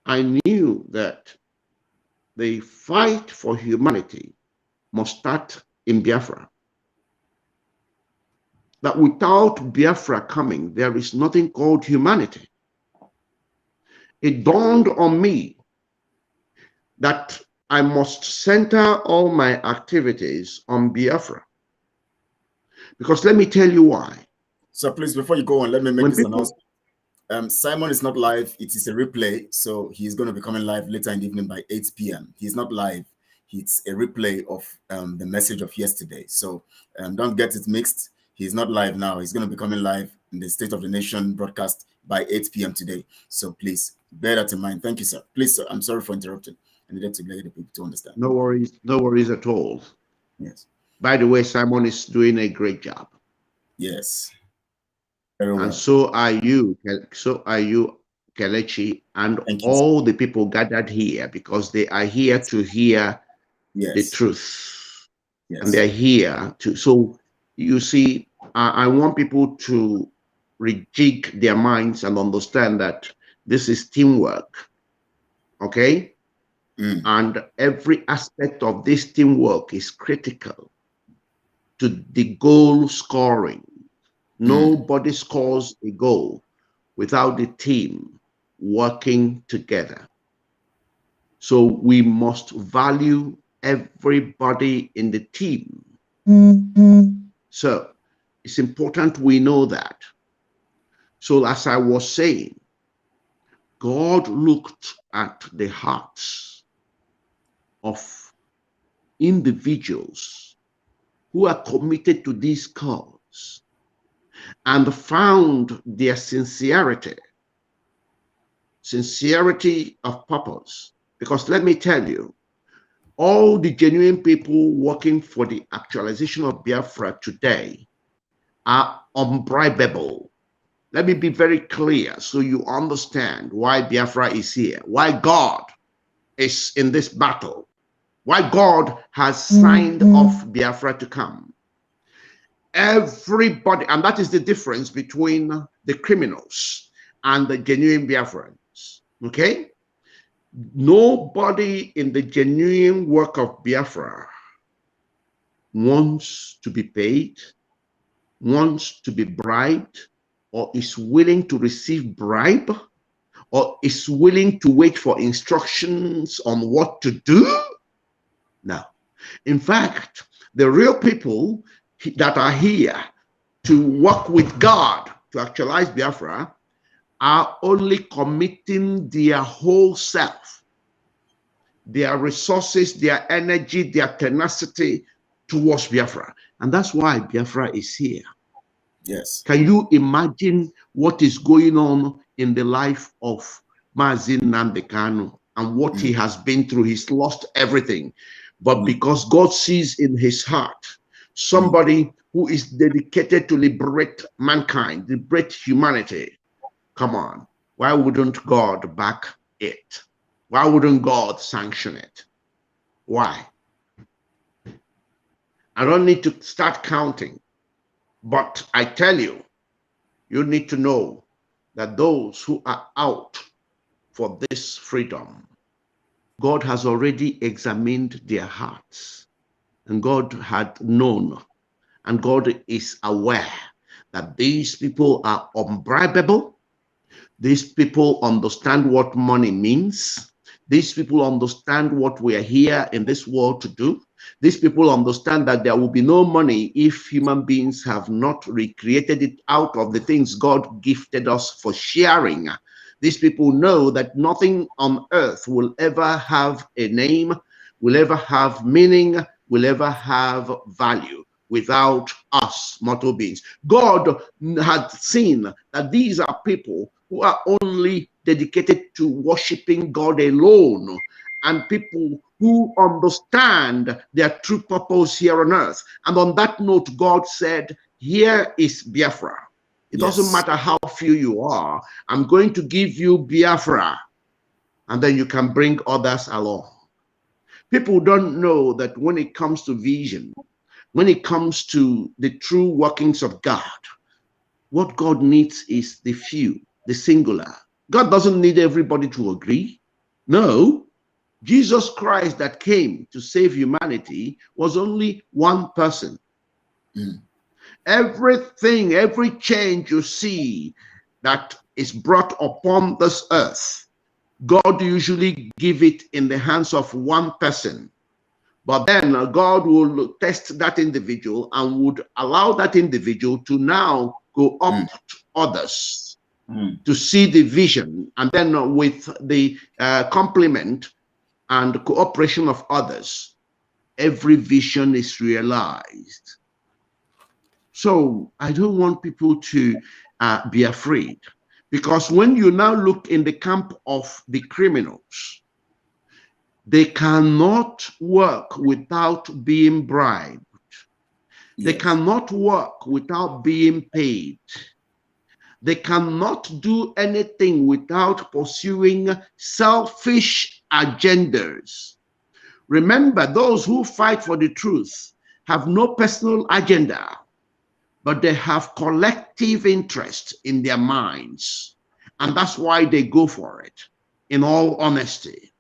I knew that the fight for humanity must start in Biafra. That without Biafra coming, there is nothing called humanity. It dawned on me that I must center all my activities on Biafra. Because let me tell you why. So please, before you go on, let me make this announcement. Simon is not live. It is a replay. So he's going to be coming live later in the evening by 8 p.m. He's not live. It's a replay of the message of yesterday. So don't get it mixed. He's not live now. He's going to be coming live in the State of the Nation broadcast by 8 p.m. today. So please bear that in mind. Thank you, sir. Please, sir, I'm sorry for interrupting. I needed to let the people to understand. No worries at all. Yes. By the way, Simon is doing a great job. Yes. Very well. And so are you, Kelechi, and all the people gathered here, because they are here to hear the truth. Yes. And they're here to, so you see, I want people to rejig their minds and understand that this is teamwork, okay? And every aspect of this teamwork is critical to the goal scoring. Nobody scores a goal without the team working together. So we must value everybody in the team. So it's important we know that. So as I was saying, God looked at the hearts of individuals who are committed to this cause and found their sincerity of purpose. Because let me tell you, all the genuine people working for the actualization of Biafra today are unbribable. Let me be very clear so you understand why Biafra is here, why God is in this battle, why God has signed off Biafra to come. Everybody, and that is the difference between the criminals and the genuine Biafrans, okay? Nobody in the genuine work of Biafra wants to be paid, wants to be bribed, or is willing to receive bribe, or is willing to wait for instructions on what to do. No. In fact, the real people that are here to work with God to actualize Biafra are only committing their whole self, their resources, their energy, their tenacity towards Biafra. And that's why Biafra is here. Yes. Can you imagine what is going on in the life of Mazi Nnamdi Kanu and what he has been through? He's lost everything. But because God sees in his heart somebody who is dedicated to liberate mankind, liberate humanity, come on, why wouldn't God back it? Why wouldn't God sanction it? Why? I don't need to start counting, but I tell you, you need to know that those who are out for this freedom, God has already examined their hearts, and God had known, and God is aware that these people are unbribable. These people understand what money means. These people understand what we are here in this world to do. These people understand that there will be no money if human beings have not recreated it out of the things God gifted us for sharing. These people know that nothing on earth will ever have a name, will ever have meaning, will ever have value without us mortal beings. God had seen that these are people who are only dedicated to worshiping God alone, and people who understand their true purpose here on earth. And on that note, God said, here is Biafra. It doesn't matter how few you are, I'm going to give you Biafra, and then you can bring others along. People don't know that when it comes to vision, when it comes to the true workings of God, what God needs is the few, the singular. God doesn't need everybody to agree. No, Jesus Christ that came to save humanity was only one person. Everything, every change you see that is brought upon this earth, God usually give it in the hands of one person. But then God will test that individual and would allow that individual to now go up to others to see the vision. And then with the complement and cooperation of others, every vision is realized. So I don't want people to be afraid, because when you now look in the camp of the criminals, they cannot work without being bribed. They cannot work without being paid. They cannot do anything without pursuing selfish agendas. Remember, those who fight for the truth have no personal agenda, but they have collective interest in their minds. And that's why they go for it, in all honesty.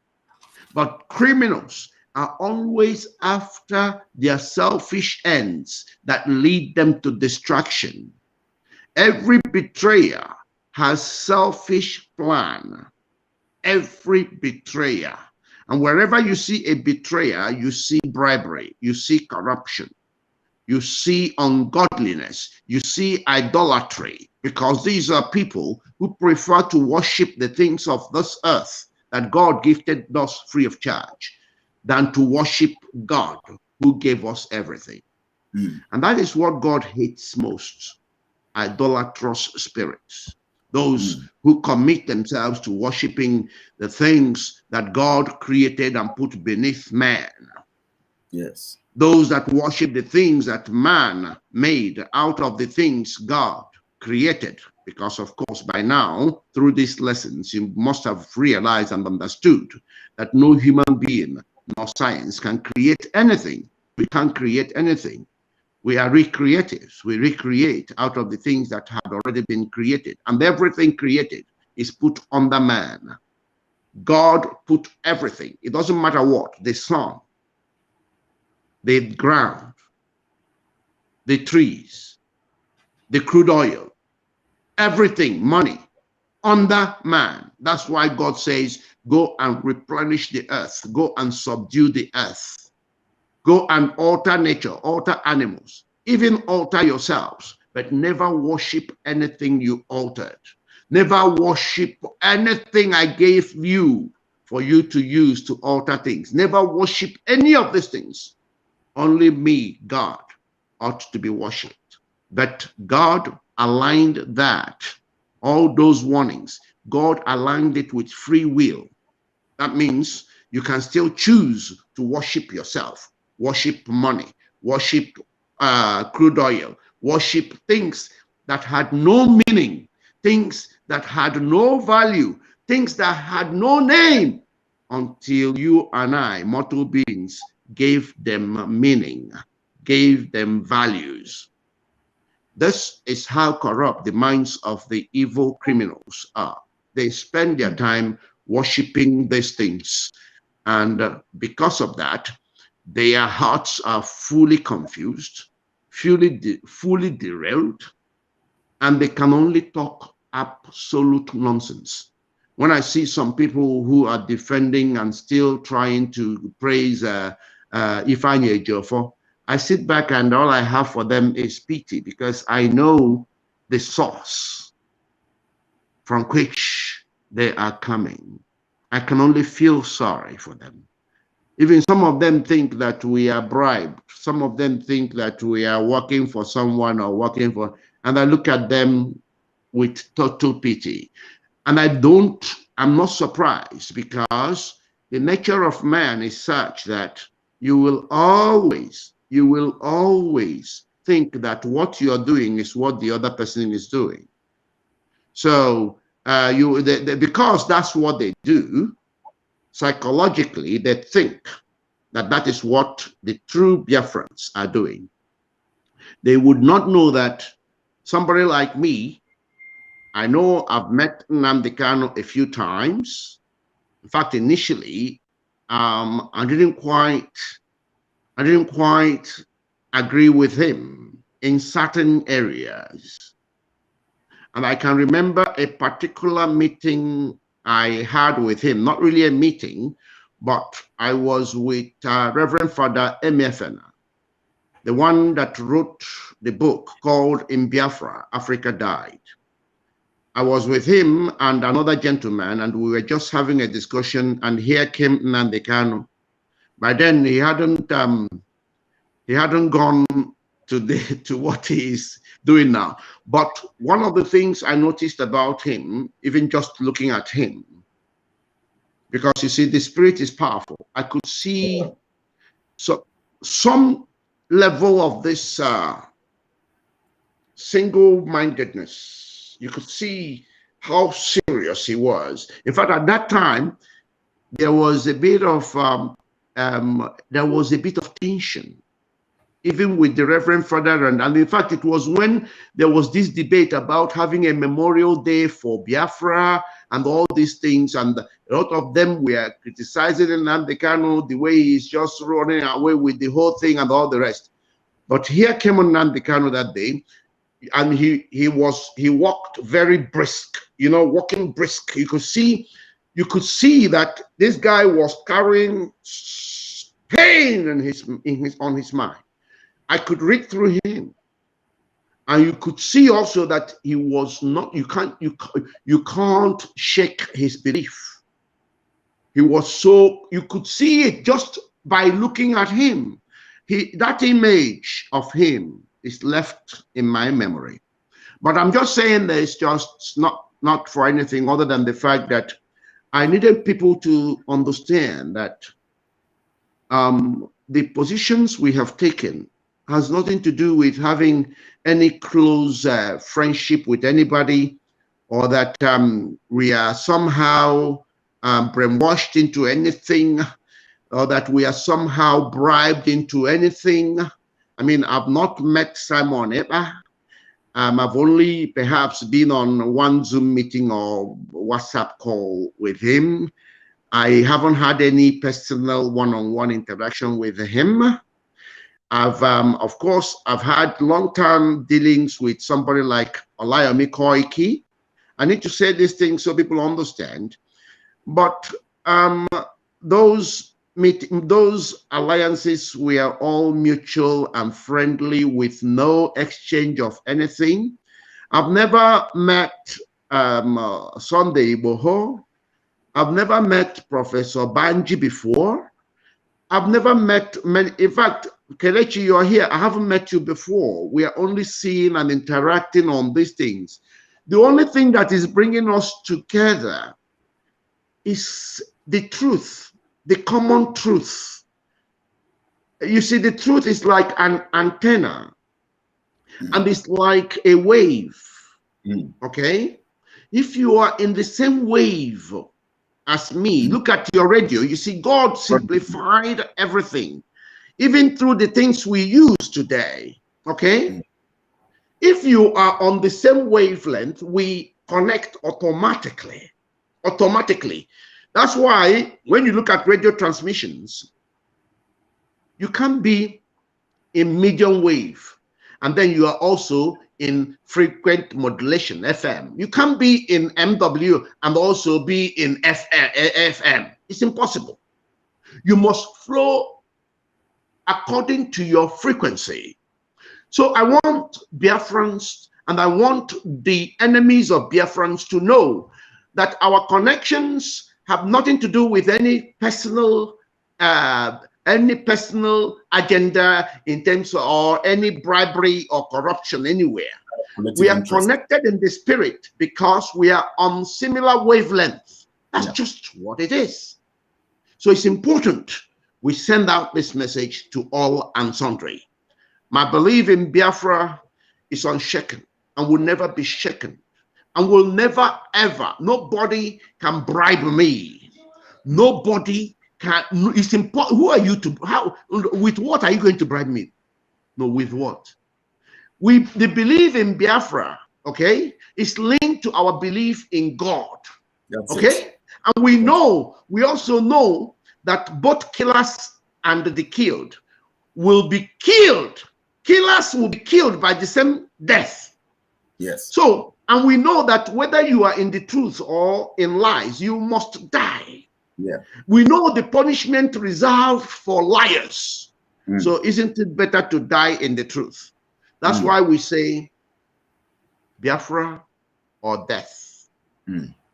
But criminals are always after their selfish ends that lead them to destruction. Every betrayer has selfish plan. Every betrayer. And wherever you see a betrayer, you see bribery, you see corruption, you see ungodliness, you see idolatry, because these are people who prefer to worship the things of this earth that God gifted us free of charge, than to worship God who gave us everything. And that is what God hates most: idolatrous spirits. Those who commit themselves to worshiping the things that God created and put beneath man. Yes. Those that worship the things that man made out of the things God created. Because, of course, by now, through these lessons, you must have realized and understood that no human being nor science can create anything. We can't create anything. We are recreatives. We recreate out of the things that had already been created. And everything created is put under man. God put everything. It doesn't matter what, the sun, the ground, the trees, the crude oil, everything, money, under man. That's why God says, go and replenish the earth, go and subdue the earth, go and alter nature, alter animals, even alter yourselves, but never worship anything you altered. Never worship anything I gave you for you to use to alter things. Never worship any of these things. Only me, God, ought to be worshipped. But God aligned that, all those warnings, God aligned it with free will. That means you can still choose to worship yourself, worship money, worship crude oil, worship things that had no meaning, things that had no value, things that had no name, until you and I, mortal beings, gave them meaning, gave them values. This is how corrupt the minds of the evil criminals are. They spend their time worshiping these things, and because of that, their hearts are fully confused, fully derailed, and they can only talk absolute nonsense. When I see some people who are defending and still trying to praise Ifeanyi Ejiofor, I sit back and all I have for them is pity, because I know the source from which they are coming. I can only feel sorry for them. Even some of them think that we are bribed. Some of them think that we are working for someone or working for, and I look at them with total pity. And I'm not surprised, because the nature of man is such that you will always think that what you're doing is what the other person is doing. So because that's what they do, psychologically, they think that that is what the true Biafrans are doing. They would not know that somebody like me, I know I've met Nnamdi Kanu a few times. In fact, initially, I didn't quite agree with him in certain areas. And I can remember a particular meeting I had with him, not really a meeting, but I was with Reverend Father Emefiele, the one that wrote the book called In Biafra, Africa Died. I was with him and another gentleman, and we were just having a discussion, and here came Nnamdi Kanu. By then, he hadn't gone to what he's doing now. But one of the things I noticed about him, even just looking at him, because you see, the spirit is powerful. I could see some level of this single-mindedness. You could see how serious he was. In fact, at that time, there was a bit of tension, even with the Reverend Father, and in fact, it was when there was this debate about having a memorial day for Biafra and all these things, and a lot of them were criticizing Nnamdi Kanu, the way he's just running away with the whole thing and all the rest. But here came Nnamdi Kanu that day, and he walked very brisk, walking brisk. You could see that this guy was carrying pain on his mind. I could read through him, and you could see also that he was not. You can't shake his belief. He was so, you could see it just by looking at him. That image of him is left in my memory. But I'm just saying this just not for anything other than the fact that I needed people to understand that the positions we have taken has nothing to do with having any close friendship with anybody, or that we are somehow brainwashed into anything, or that we are somehow bribed into anything. I mean, I've not met Simon Ekpa. I've only perhaps been on one Zoom meeting or WhatsApp call with him. I haven't had any personal one-on-one interaction with him. Of course, I've had long-term dealings with somebody like Olayomi Koiki. I need to say these things so people understand. But those alliances were all mutual and friendly with no exchange of anything. I've never met Sunday Igboho. I've never met Professor Banji before. I've never met many. In fact, Kelechi, you're here. I haven't met you before. We are only seeing and interacting on these things. The only thing that is bringing us together is the truth, the common truth. You see, the truth is like an antenna, and it's like a wave. Okay? If you are in the same wave as me, look at your radio. You see, God simplified everything, even through the things we use today. Okay? If you are on the same wavelength, we connect automatically. That's why when you look at radio transmissions, you can be in medium wave, and then you are also in frequent modulation, FM. You can't be in MW and also be in FM. It's impossible. You must flow according to your frequency. So I want Biafrans and I want the enemies of Biafrans to know that our connections have nothing to do with any personal agenda in terms of, or any bribery or corruption anywhere. We are connected in the spirit because we are on similar wavelengths. That's just what it is. So it's important we send out this message to all and sundry. My belief in Biafra is unshaken and will never be shaken, and will never ever, nobody can bribe me. Nobody can. It's important. Who are you to, how, with what are you going to bribe me? No, with what? The belief in Biafra, okay, is linked to our belief in God. Okay? And we also know that both killers and the killed will be killed. Killers will be killed by the same death. Yes. So, and we know that whether you are in the truth or in lies, you must die. Yeah. We know the punishment reserved for liars. So isn't it better to die in the truth? That's why we say Biafra or death.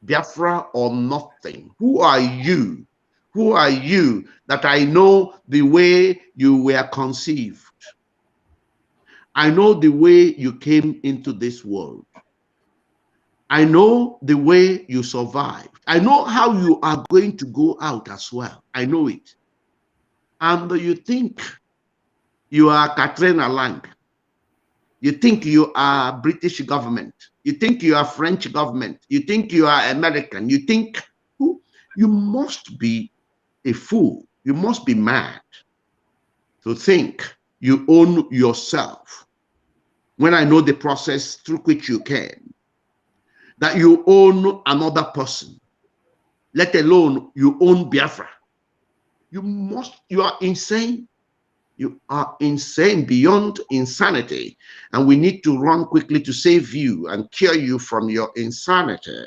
Biafra or nothing. Who are you? Who are you that I know the way you were conceived? I know the way you came into this world. I know the way you survived. I know how you are going to go out as well. I know it. And you think you are Katrina Lang. You think you are British government. You think you are French government. You think you are American. You think, you must be a fool. You must be mad to think you own yourself. When I know the process through which you came, that you own another person, let alone you own Biafra. You are insane. You are insane beyond insanity. And we need to run quickly to save you and cure you from your insanity.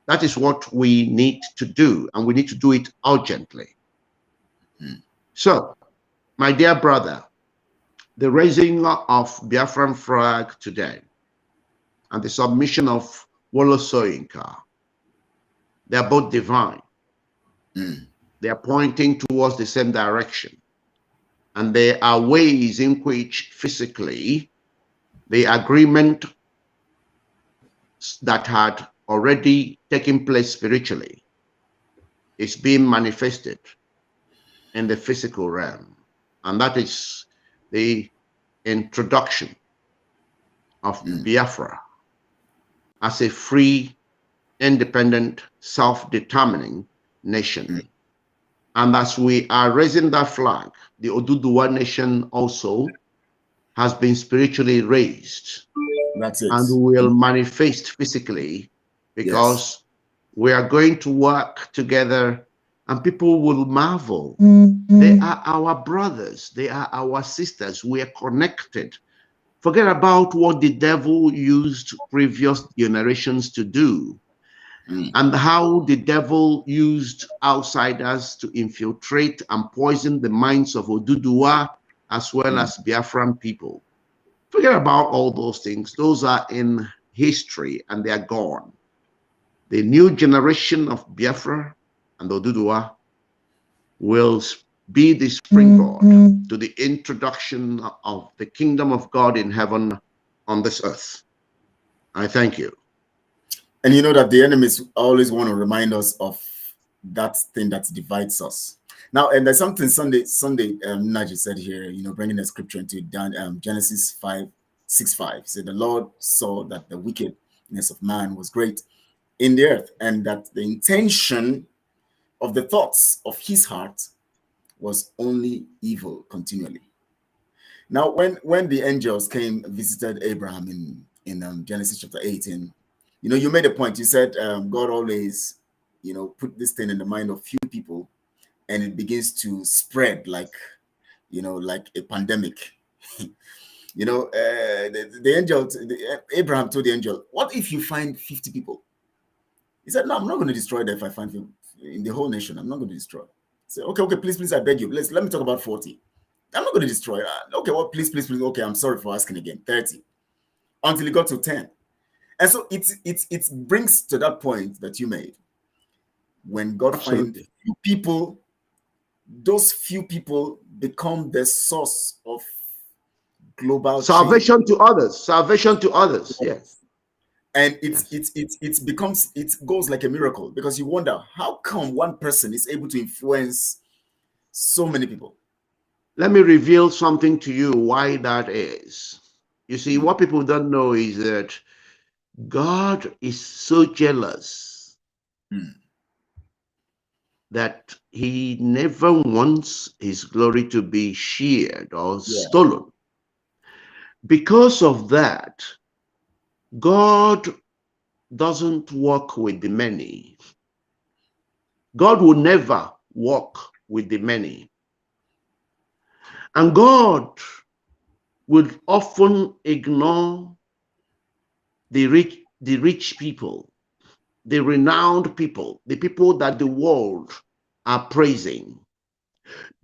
That is what we need to do, and we need to do it urgently. So, my dear brother, the raising of Biafran flag today and the submission of Wolo Soyinka, they are both divine. They are pointing towards the same direction. And there are ways in which physically the agreement that had already taken place spiritually is being manifested in the physical realm. And that is the introduction of Biafra as a free, independent, self-determining nation. And as we are raising that flag, the Oduduwa nation also has been spiritually raised. That's it. And will manifest physically, because We are going to work together, and people will marvel. They are our brothers. They are our sisters. We are connected. Forget about what the devil used previous generations to do, and how the devil used outsiders to infiltrate and poison the minds of Oduduwa as well as Biafran people. Forget about all those things. Those are in history and they are gone. The new generation of Biafra and Oduduwa will be the springboard to the introduction of the kingdom of God in heaven on this earth. I thank you. And you know that the enemies always want to remind us of that thing that divides us. Now, and there's something Sunday Naji said here, you know, bringing the scripture into Genesis 5:6-5. Said the Lord saw that the wickedness of man was great in the earth, and that the intention of the thoughts of his heart was only evil continually. Now, when the angels came visited Abraham in Genesis chapter 18, you know, you made a point. You said God always, you know, put this thing in the mind of few people, and it begins to spread like, you know, like a pandemic. You know, Abraham told the angel, "What if you find 50 people?" He said, "No, I'm not going to destroy them if I find 50 in the whole nation. I'm not going to destroy." Say, okay, please, I beg you. Let me talk about 40. I'm not going to destroy. Okay, well, please. Okay, I'm sorry for asking again. 30, until it got to 10. And so it brings to that point that you made. When God finds few people, those few people become the source of global salvation change. to others. Salvation to others. Yes. And it goes like a miracle, because you wonder, how come one person is able to influence so many people? Let me reveal something to you why that is. You see, what people don't know is that God is so jealous that he never wants his glory to be shared or stolen. Because of that, God doesn't work with the many. God will never work with the many. And God would often ignore the rich people, the renowned people, the people that the world are praising,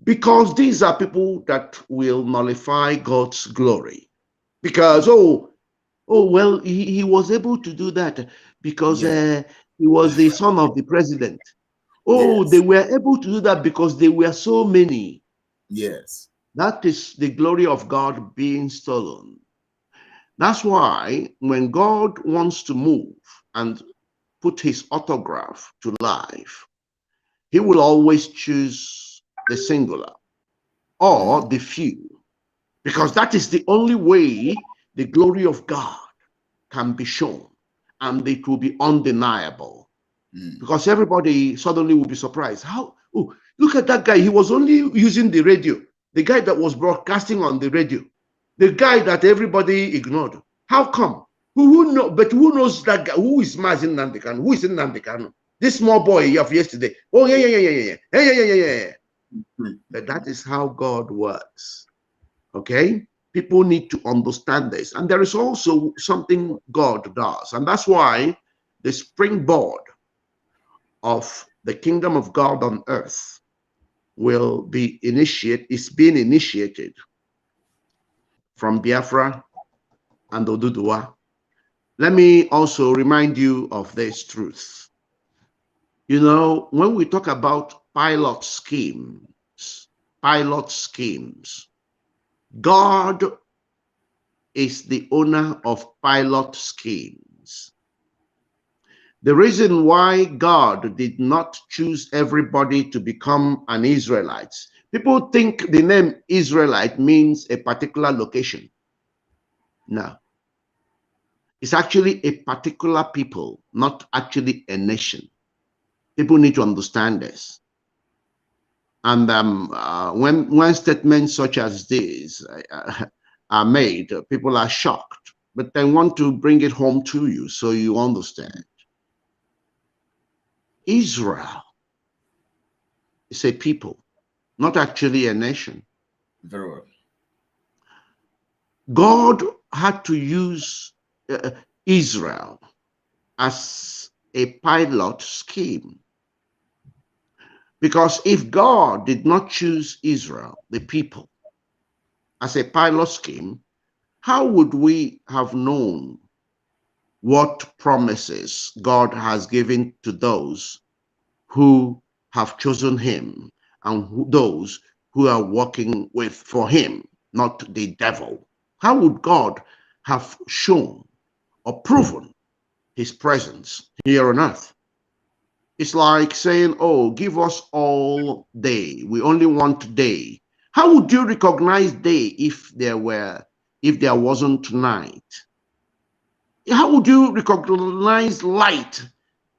because these are people that will nullify God's glory. Because well, he was able to do that because he was the son of the president. They were able to do that because they were so many. Yes. That is the glory of God being stolen. That's why when God wants to move and put his autograph to life, he will always choose the singular or the few, because that is the only way the glory of God can be shown, and it will be undeniable. Because everybody suddenly will be surprised. How? Oh, look at that guy. He was only using the radio. The guy that was broadcasting on the radio. The guy that everybody ignored. How come? Who knows that guy? Who is Mazin Nandekan? Who is in Nandekan? This small boy of yesterday. Oh, yeah. But that is how God works. Okay? People need to understand this. And there is also something God does. And that's why the springboard of the kingdom of God on earth will be is being initiated from Biafra and Oduduwa. Let me also remind you of this truth. You know, when we talk about pilot schemes, God is the owner of pilot schemes. The reason why God did not choose everybody to become an Israelite, people think the name Israelite means a particular location. No. It's actually a particular people, not actually a nation. People need to understand this. And when statements such as these are made, people are shocked, but they want to bring it home to you so you understand. Israel is a people, not actually a nation. Very well. God had to use Israel as a pilot scheme. Because if God did not choose Israel, the people, as a pilot scheme, how would we have known what promises God has given to those who have chosen him and those who are working for him, not the devil? How would God have shown or proven his presence here on earth? It's like saying, oh, give us all day. We only want day. How would you recognize day if there wasn't night? How would you recognize light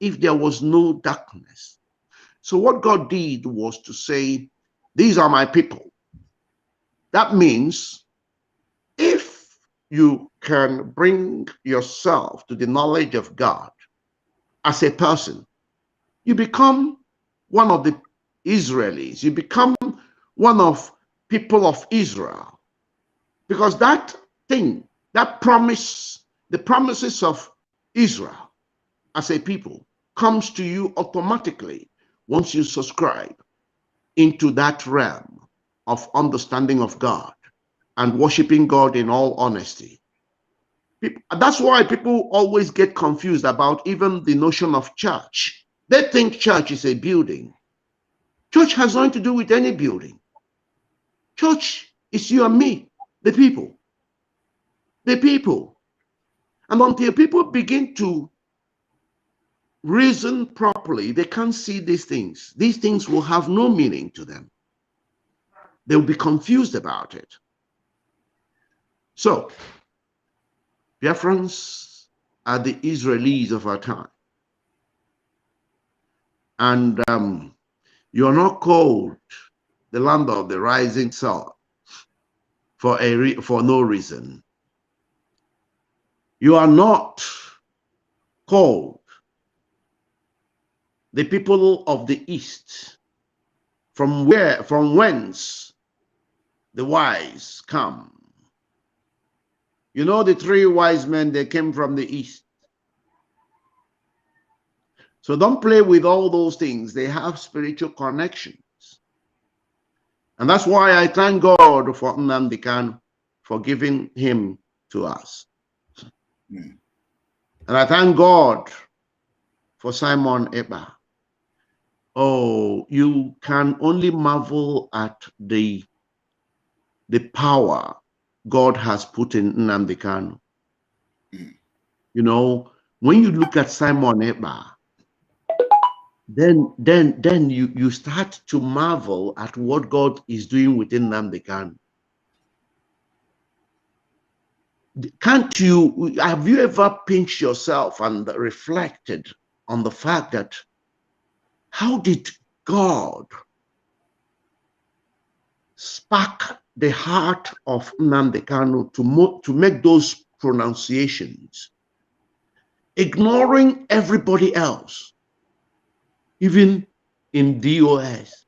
if there was no darkness? So what God did was to say, these are my people. That means if you can bring yourself to the knowledge of God as a person, you become one of the Israelis. You become one of people of Israel. Because that thing, that promise, the promises of Israel as a people comes to you automatically once you subscribe into that realm of understanding of God and worshiping God in all honesty. That's why people always get confused about even the notion of church. They think church is a building. Church has nothing to do with any building. Church is you and me, the people. The people. And until people begin to reason properly, they can't see these things. These things will have no meaning to them. They'll be confused about it. So, Biafrans are the Israelis of our time. And you're not called the land of the rising sun for no reason. You are not called the people of the east, from whence the wise come. You know the 3 wise men, they came from the east. So don't play with all those things. They have spiritual connections. And that's why I thank God for Nnamdi Kanu for giving him to us. And I thank God for Simon Ekpa. Oh, you can only marvel at the power God has put in Nnamdi Kanu. You know, when you look at Simon Ekpa, then you start to marvel at what God is doing within Nnamdi Kanu. Have you ever pinched yourself and reflected on the fact that how did God spark the heart of Nnamdi Kanu to make those pronunciations, ignoring everybody else, even in DOS,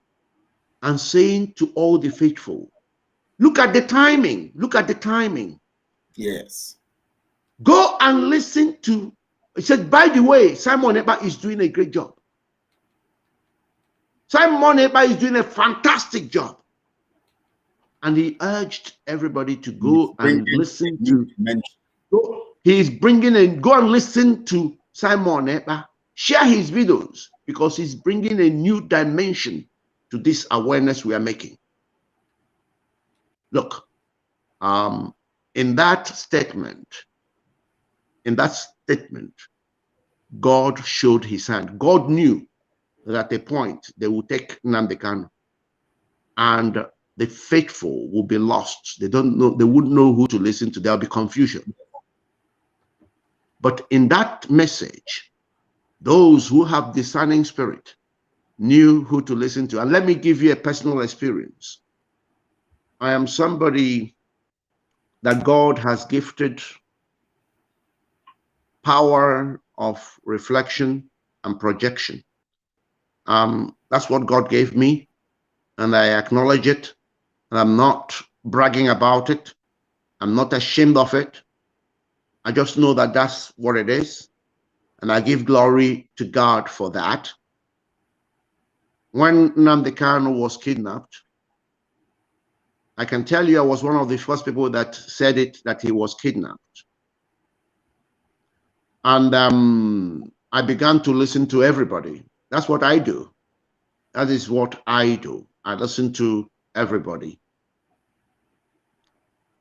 and saying to all the faithful, look at the timing, look at the timing. Yes. Go and listen to, he said, by the way, Simon Ekpa is doing a great job. Simon Ekpa is doing a fantastic job. And he urged everybody to go and listen to, he's bringing in, go and listen to Simon Ekpa, share his videos, because he's bringing a new dimension to this awareness we are making. Look, in that statement, God showed his hand. God knew that at a point they would take Nnamdi Kanu, and the faithful will be lost. They don't know, they wouldn't know who to listen to. There'll be confusion. But in that message, those who have discerning spirit knew who to listen to. And let me give you a personal experience. I am somebody that God has gifted power of reflection and projection. That's what God gave me, and I acknowledge it. And I'm not bragging about it. I'm not ashamed of it. I just know that that's what it is. And I give glory to God for that. When Nnamdi Kanu was kidnapped, I can tell you I was one of the first people that said it, that he was kidnapped. And I began to listen to everybody. That's what I do. That is what I do. I listen to everybody.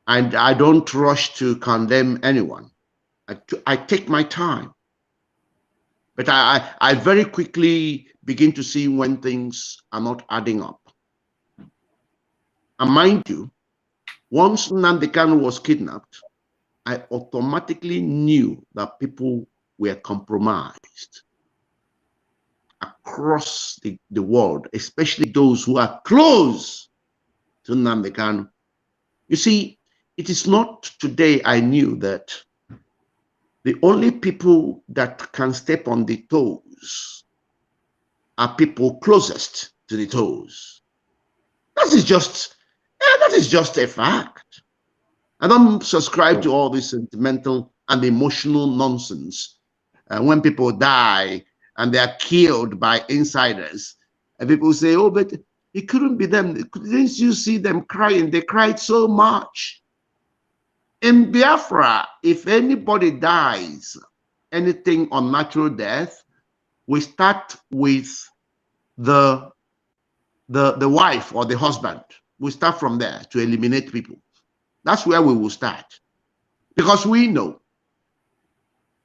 And I don't rush to condemn anyone. I take my time. But I very quickly begin to see when things are not adding up. And mind you, once Nnamdi Kanu was kidnapped, I automatically knew that people were compromised across the world, especially those who are close to Nnamdi Kanu. You see, it is not today I knew that the only people that can step on the toes are people closest to the toes. That is just a fact. I don't subscribe to all this sentimental and emotional nonsense. When people die and they are killed by insiders, and people say, oh, but it couldn't be them. Didn't you see them crying? They cried so much. In Biafra, if anybody dies, anything unnatural death, we start with the wife or the husband. We start from there to eliminate people. That's where we will start. Because we know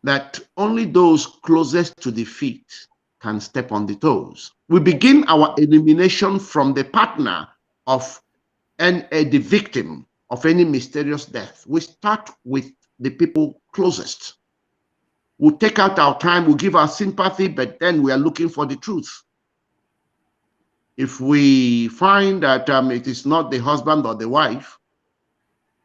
that only those closest to the feet can step on the toes. We begin our elimination from the partner of the victim of any mysterious death. We start with the people closest. We'll take out our time, we'll give our sympathy, but then we are looking for the truth. If we find that it is not the husband or the wife,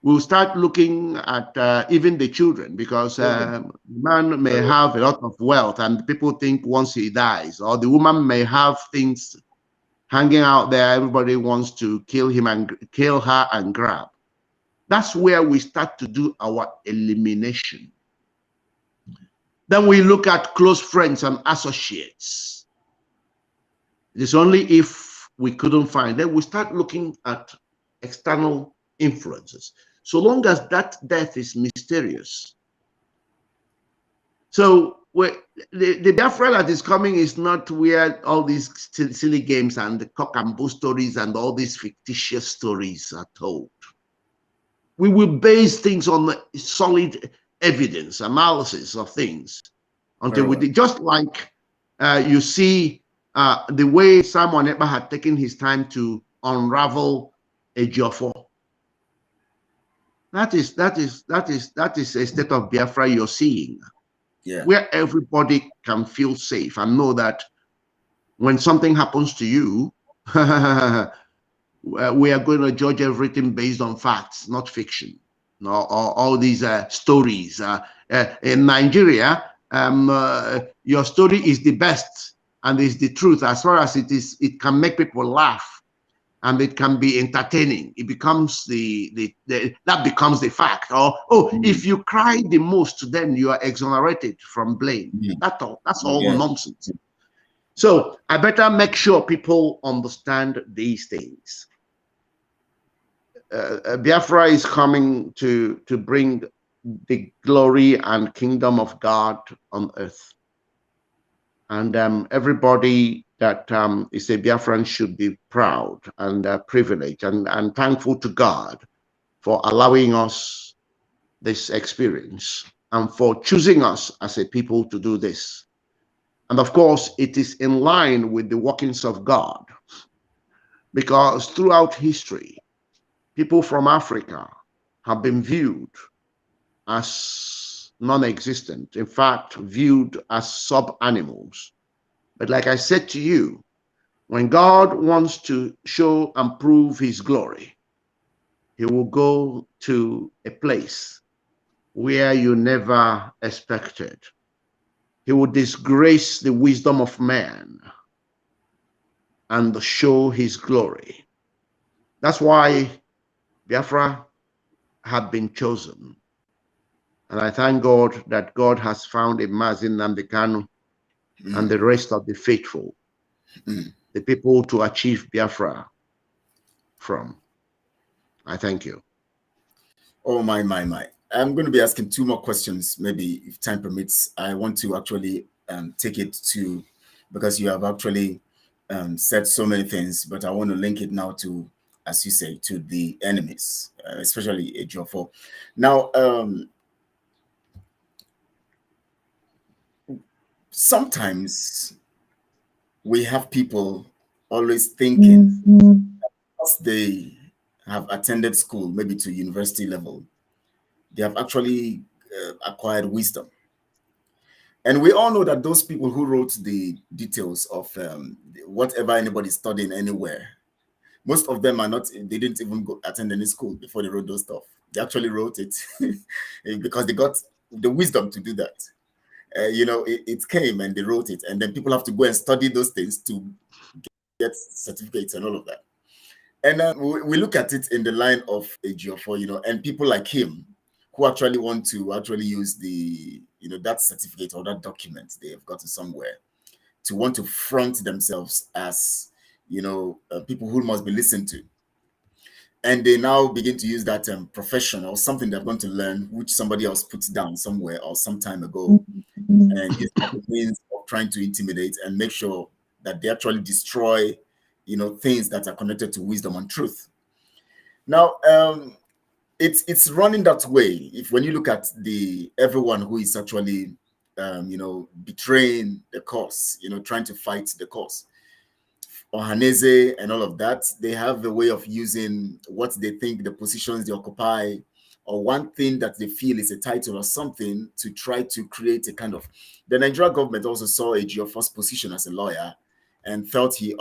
we'll start looking at even the children, because man may have a lot of wealth and people think once he dies, or the woman may have things hanging out there, everybody wants to kill him and kill her and grab. That's where we start to do our elimination. Then we look at close friends and associates. It is only if we couldn't find them, we start looking at external influences. So long as that death is mysterious. So the Biafra that is coming is not where all these silly games and the cock and bull stories and all these fictitious stories are told. We will base things on solid evidence, analysis of things, until we just like you see the way Simon Ekpa had taken his time to unravel a Ejiofor. That is a state of Biafra you're seeing, where everybody can feel safe and know that when something happens to you, we are going to judge everything based on facts, not fiction. No, all these stories. In Nigeria, your story is the best and is the truth as far as it can make people laugh and it can be entertaining. It becomes that becomes the fact. Or if you cry the most, then you are exonerated from blame. That's all nonsense. So I better make sure people understand these things. Biafra is coming to bring the glory and kingdom of God on earth. And everybody that is a Biafran should be proud and privileged and thankful to God for allowing us this experience and for choosing us as a people to do this. And of course, it is in line with the workings of God, because throughout history, people from Africa have been viewed as non-existent, in fact, viewed as sub-animals. But like I said to you, when God wants to show and prove his glory, he will go to a place where you never expected. He will disgrace the wisdom of man and show his glory. That's why Biafra had been chosen. And I thank God that God has found a Mazin Nambekanu and the rest of the faithful, the people to achieve Biafra from. I thank you. Oh, my. I'm going to be asking 2 more questions, maybe if time permits. I want to actually take it to, because you have actually said so many things, but I want to link it now to, as you say, to the enemies, especially Ejiofor. Now, sometimes we have people always thinking because they have attended school, maybe to university level, they have actually acquired wisdom. And we all know that those people who wrote the details of whatever anybody's studying anywhere, most of them are not, they didn't even go attend any school before they wrote those stuff. They actually wrote it because they got the wisdom to do that. It came and they wrote it, and then people have to go and study those things to get certificates and all of that. And we look at it in the line of Ejiofor, and people like him who actually want to actually use the, that certificate or that document they have gotten somewhere to want to front themselves as, people who must be listened to. And they now begin to use that profession or something they're going to learn, which somebody else puts down somewhere or some time ago, and use that means of trying to intimidate and make sure that they actually destroy, things that are connected to wisdom and truth. Now, it's running that way. When you look at everyone who is actually, betraying the cause, trying to fight the cause, Ohaneze and all of that, they have a way of using what they think, the positions they occupy, or one thing that they feel is a title or something to try to create a kind of. The Nigerian government also saw Ejiofor's position as a lawyer and felt the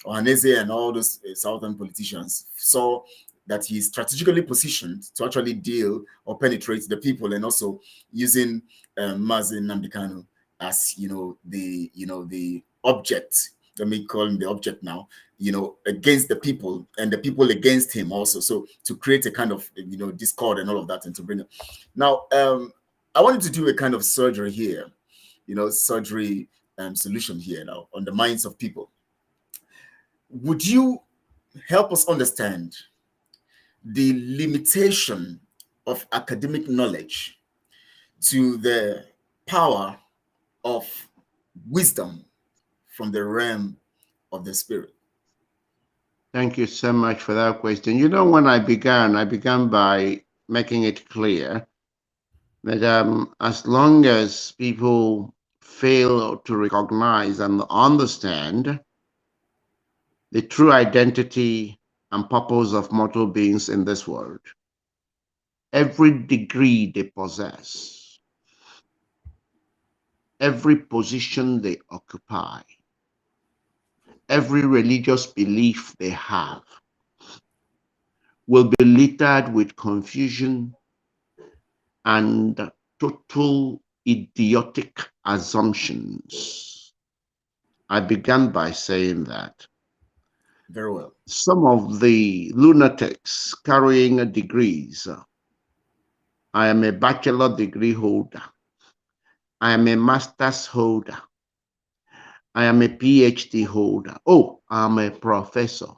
Ohaneze and all those southern politicians saw that he's strategically positioned to actually deal or penetrate the people, and also using Mazin Nambikanu as the object. Let me call him the object now, against the people and the people against him also. So to create a kind of, discord and all of that, and to bring it. Now, I wanted to do a kind of surgery here, surgery solution here now on the minds of people. Would you help us understand the limitation of academic knowledge to the power of wisdom from the realm of the spirit? Thank you so much for that question. When I began by making it clear that as long as people fail to recognize and understand the true identity and purpose of mortal beings in this world, every degree they possess, every position they occupy, every religious belief they have will be littered with confusion and total idiotic assumptions. I began by saying that. Very well. Some of the lunatics carrying degrees. I am a bachelor degree holder. I am a master's holder. I am a PhD holder. Oh, I'm a professor.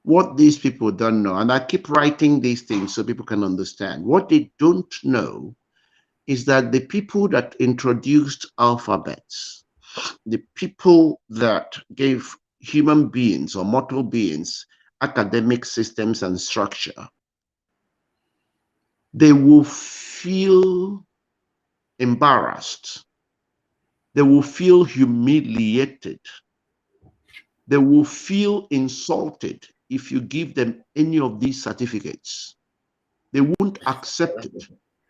What these people don't know, and I keep writing these things so people can understand, what they don't know is that the people that introduced alphabets, the people that gave human beings or mortal beings academic systems and structure, they will feel embarrassed. They will feel humiliated. They will feel insulted if you give them any of these certificates. They won't accept it.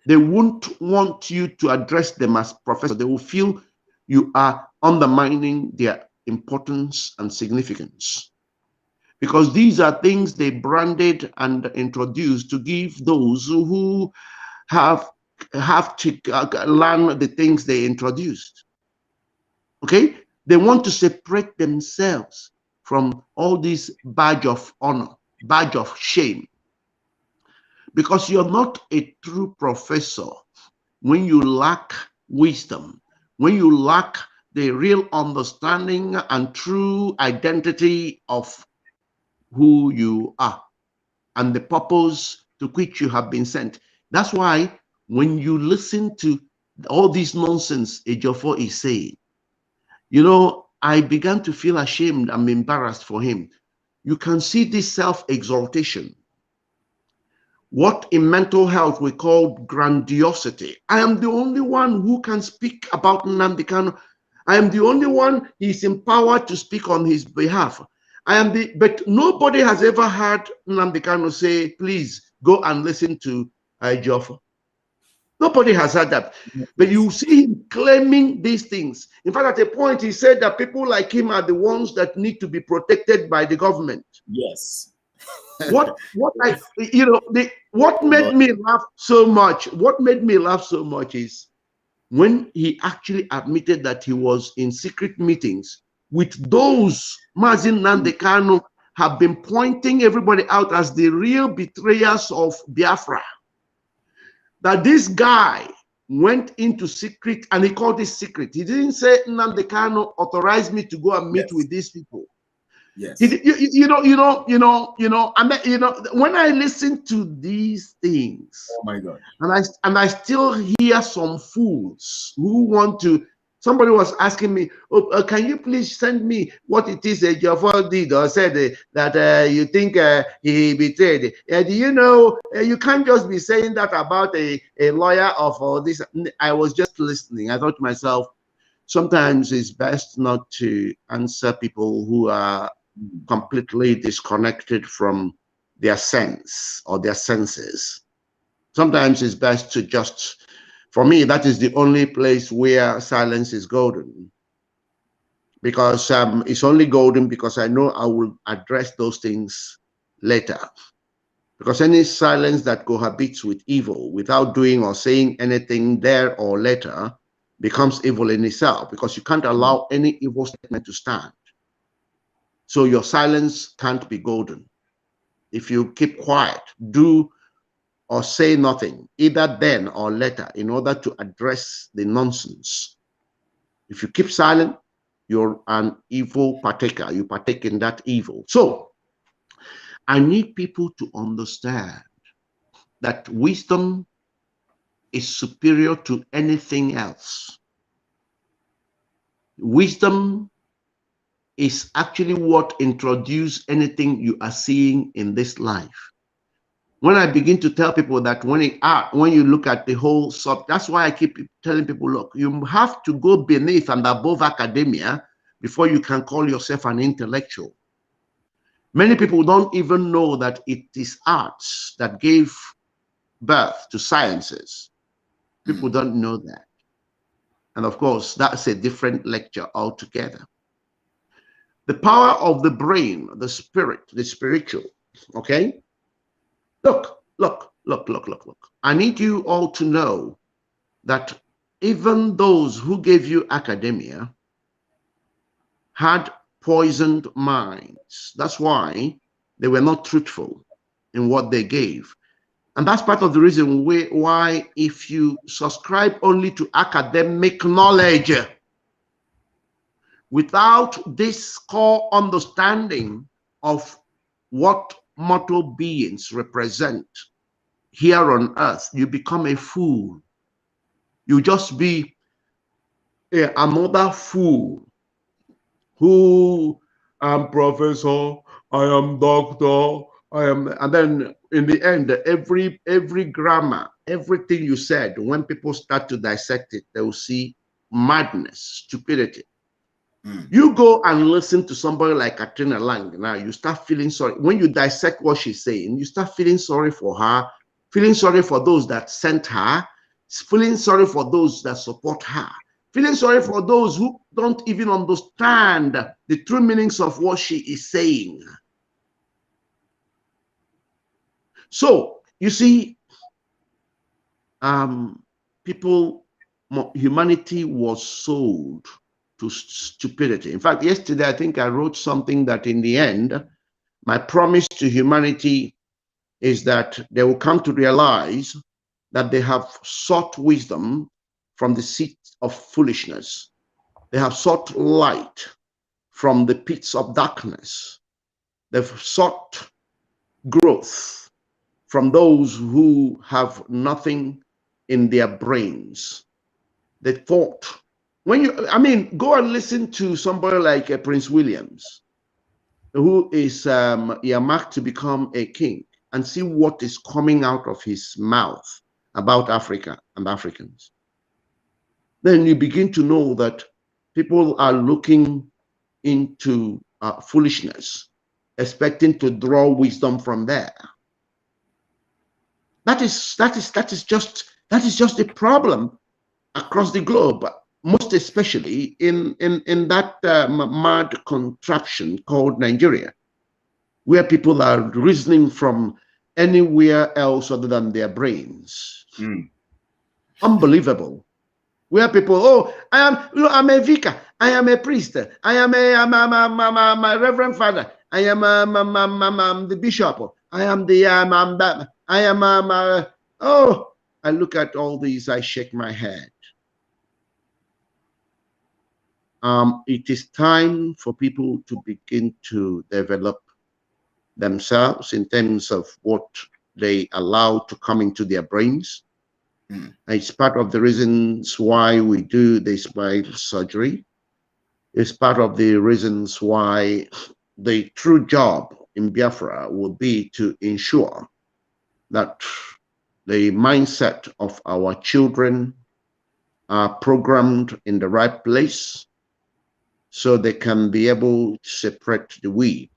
They won't want you to address them as professor. They will feel you are undermining their importance and significance. Because these are things they branded and introduced to give those who have to learn the things they introduced. Okay? They want to separate themselves from all this badge of honor, badge of shame. Because you're not a true professor when you lack wisdom, when you lack the real understanding and true identity of who you are and the purpose to which you have been sent. That's why when you listen to all this nonsense Ejiofor is saying, you know, I began to feel ashamed and embarrassed for him. You can see this self-exaltation, what in mental health we call grandiosity. I am the only one who can speak about Nnamdi Kanu. I am the only one he's empowered to speak on his behalf. But nobody has ever heard Nnamdi Kanu say, please go and listen to Ejiofor. Nobody has heard that. But you see him claiming these things. In fact, at a point, he said that people like him are the ones that need to be protected by the government. Yes. What made me laugh so much? What made me laugh so much is when he actually admitted that he was in secret meetings with those Mazin Nnamdi Kanu have been pointing everybody out as the real betrayers of Biafra. That this guy went into secret, and he called this secret. He didn't say Nnamdi Kanu authorized me to go and meet with these people. Yes. When I listen to these things, oh my God, and I still hear some fools who want to. Somebody was asking me, can you please send me what it is Ejiofor did or said that you think he betrayed? Do you know, you can't just be saying that about a lawyer of all this. I was just listening. I thought to myself, sometimes it's best not to answer people who are completely disconnected from their sense or their senses. Sometimes it's best to just, for me, that is the only place where silence is golden. Because it's only golden because I know I will address those things later. Because any silence that cohabits with evil without doing or saying anything there or later becomes evil in itself, because you can't allow any evil statement to stand. So your silence can't be golden. If you keep quiet, do or say nothing, either then or later, in order to address the nonsense. If you keep silent, you're an evil partaker. You partake in that evil. So I need people to understand that wisdom is superior to anything else. Wisdom is actually what introduces anything you are seeing in this life. When I begin to tell people that when you look at the whole that's why I keep telling people, look, you have to go beneath and above academia before you can call yourself an intellectual. Many people don't even know that it is arts that gave birth to sciences. People don't know that. And of course, that's a different lecture altogether. The power of the brain, the spirit, the spiritual, okay? Look. I need you all to know that even those who gave you academia had poisoned minds. That's why they were not truthful in what they gave. And that's part of the reason why if you subscribe only to academic knowledge without this core understanding of what mortal beings represent here on earth, you become a fool. You just be another fool who I'm professor, I am doctor, and then in the end, every grammar, everything you said, when people start to dissect it, they will see madness, stupidity. You go and listen to somebody like Katrina Lang. Now you start feeling sorry. When you dissect what she's saying, you start feeling sorry for her, feeling sorry for those that sent her, feeling sorry for those that support her, feeling sorry for those who don't even understand the true meanings of what she is saying. So you see, humanity was sold to stupidity. In fact, yesterday, I think I wrote something that in the end, my promise to humanity is that they will come to realize that they have sought wisdom from the seat of foolishness. They have sought light from the pits of darkness. They've sought growth from those who have nothing in their brains. They thought, go and listen to somebody like Prince Williams, who is earmarked to become a king, and see what is coming out of his mouth about Africa and Africans. Then you begin to know that people are looking into foolishness, expecting to draw wisdom from there. That is just a problem across the globe, most especially in that mad contraption called Nigeria, where people are reasoning from anywhere else other than their brains. Unbelievable. Where people, I'm a vicar, I am a priest, I am my reverend father, I am the bishop, I am the I look at all these, I shake my head. It is time for people to begin to develop themselves in terms of what they allow to come into their brains. It's part of the reasons why we do this spine surgery. It's part of the reasons why the true job in Biafra will be to ensure that the mindset of our children are programmed in the right place so they can be able to separate the wheat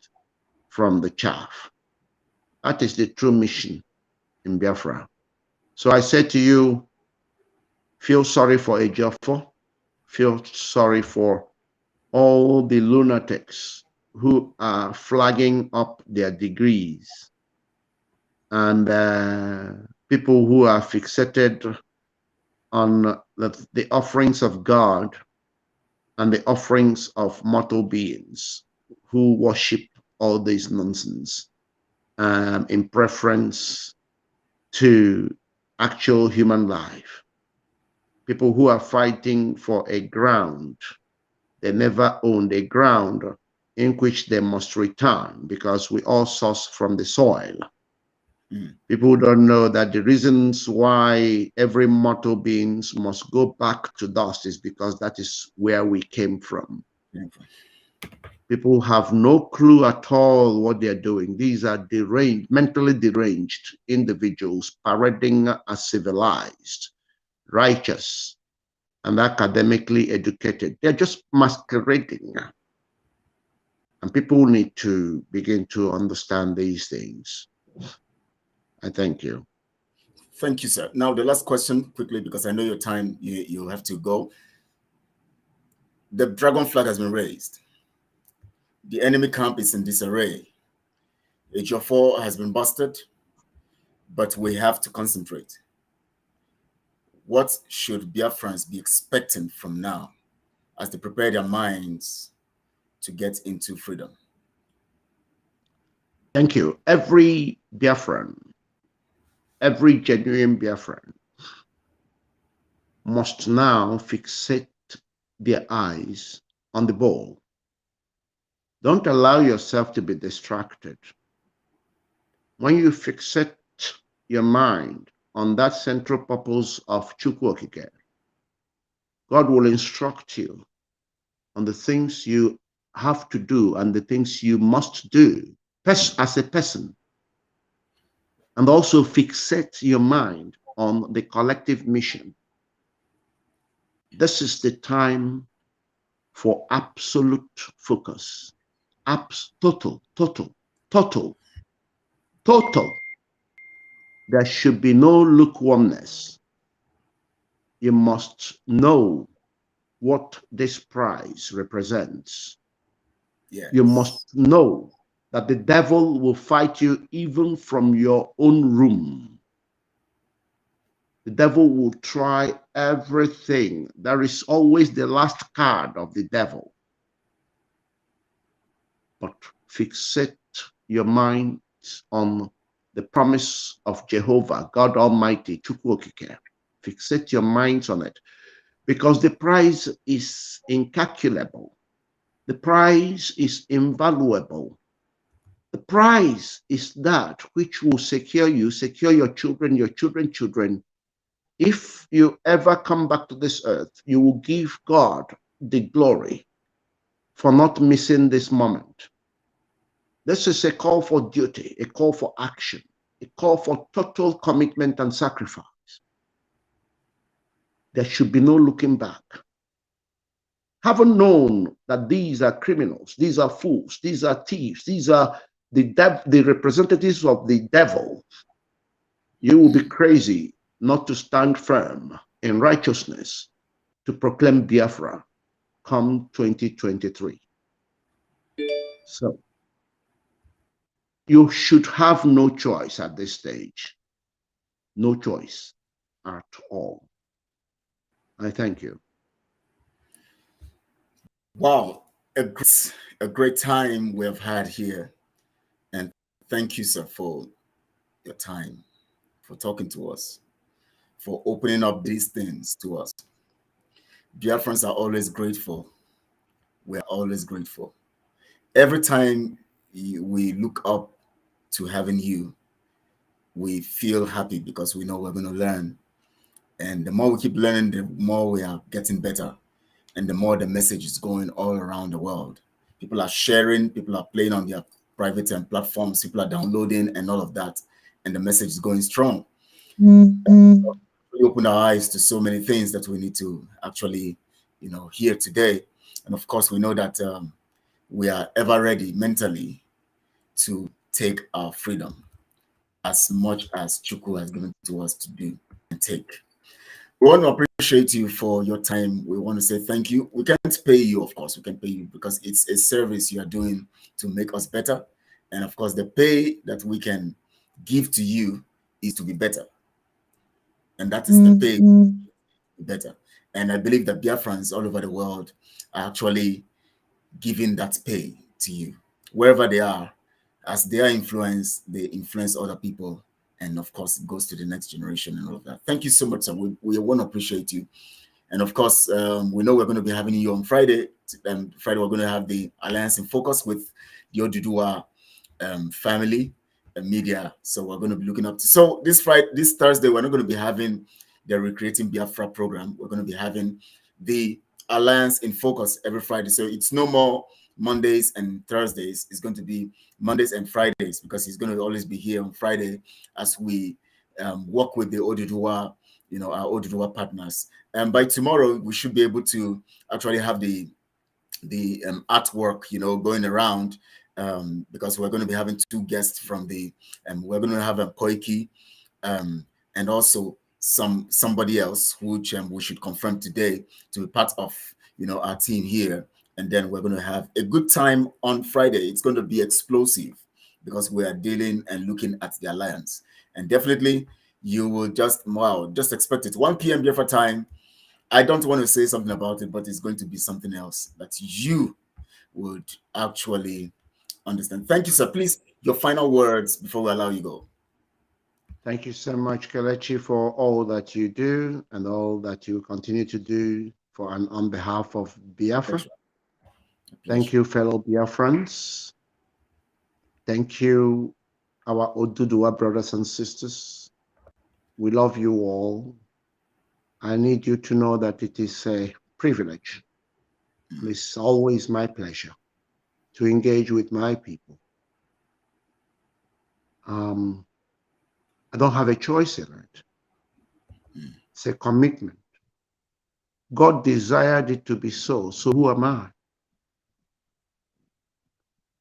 from the chaff. That is the true mission in Biafra. So I say to you, feel sorry for Ejiofor, feel sorry for all the lunatics who are flagging up their degrees, and people who are fixated on the offerings of God and the offerings of mortal beings who worship all this nonsense in preference to actual human life. People who are fighting for a ground they never owned, a ground in which they must return because we all source from the soil. People don't know that the reasons why every mortal beings must go back to dust is because that is where we came from. People have no clue at all what they're doing. These are deranged, mentally deranged individuals parading as civilized, righteous, and academically educated. They're just masquerading. And people need to begin to understand these things. I thank you. Thank you, sir. Now, the last question quickly, because I know your time, you have to go. The dragon flag has been raised. The enemy camp is in disarray. Ejiofor has been busted, but we have to concentrate. What should Biafrans be expecting from now as they prepare their minds to get into freedom? Thank you. Every Biafran, every genuine Biafran must now fixate their eyes on the ball. Don't allow yourself to be distracted. When you fixate your mind on that central purpose of Chukwu Okike, God will instruct you on the things you have to do and the things you must do as a person. And also fixate your mind on the collective mission. This is the time for absolute focus. Total. There should be no lukewarmness. You must know what this prize represents. Yes. You must know that the devil will fight you even from your own room. The devil will try everything. There is always the last card of the devil. But fixate your mind on the promise of Jehovah, God Almighty, Chukwokike. Fixate your minds on it, because the price is incalculable. The price is invaluable. The price is that which will secure you, secure your children's children. If you ever come back to this earth, you will give God the glory for not missing this moment. This is a call for duty, a call for action, a call for total commitment and sacrifice. There should be no looking back. Having known that these are criminals, these are fools, these are thieves, these are the representatives of the devil, you will be crazy not to stand firm in righteousness to proclaim Biafra come 2023. So you should have no choice at this stage. No choice at all. I thank you. Wow, a great time we have had here. And thank you, sir, for your time, for talking to us, for opening up these things to us. Biafrans are always grateful. We are always grateful. Every time we look up to having you, we feel happy because we know we're going to learn. And the more we keep learning, the more we are getting better. And the more the message is going all around the world. People are sharing, people are playing on their private platforms, people are downloading and all of that. And the message is going strong. We open our eyes to so many things that we need to actually, hear today. And of course, we know that we are ever ready mentally to take our freedom as much as Chukwu has given to us to do and take. We want to appreciate you for your time. We want to say thank you. We can't pay you, of course. We can pay you because it's a service you are doing to make us better. And of course, the pay that we can give to you is to be better. And that is the pay better. And I believe that Biafrans all over the world are actually giving that pay to you. Wherever they are, as they are influenced, they influence other people. And of course, it goes to the next generation and all of that. Thank you so much, sir. We want to appreciate you. And of course, we know we're going to be having you on Friday. Friday, we're going to have the Alliance in Focus with the Oduduwa family and media. So we're going to be looking up to. So this Thursday, we're not going to be having the Recreating Biafra program. We're going to be having the Alliance in Focus every Friday. So it's no more Mondays and Thursdays. It's going to be Mondays and Fridays because he's going to always be here on Friday as we work with the Oduduwa, our Oduduwa partners. And by tomorrow, we should be able to actually have the artwork, going around because we're going to be having two guests from the, we're going to have a Koiki and also somebody else, which we should confirm today to be part of, our team here. And then we're going to have a good time on Friday. It's going to be explosive because we are dealing and looking at the alliance. And definitely, you will just expect it. 1 p.m. Biafra time. I don't want to say something about it, but it's going to be something else that you would actually understand. Thank you, sir. Please, your final words before we allow you go. Thank you so much, Kelechi, for all that you do and all that you continue to do for and on behalf of Biafra. Pleasure. Thank you, fellow Biafrans. Thank you, our Oduduwa brothers and sisters. We love you all. I need you to know that it is a privilege. It's always my pleasure to engage with my people. I don't have a choice in it. It's a commitment. God desired it to be so. So who am I?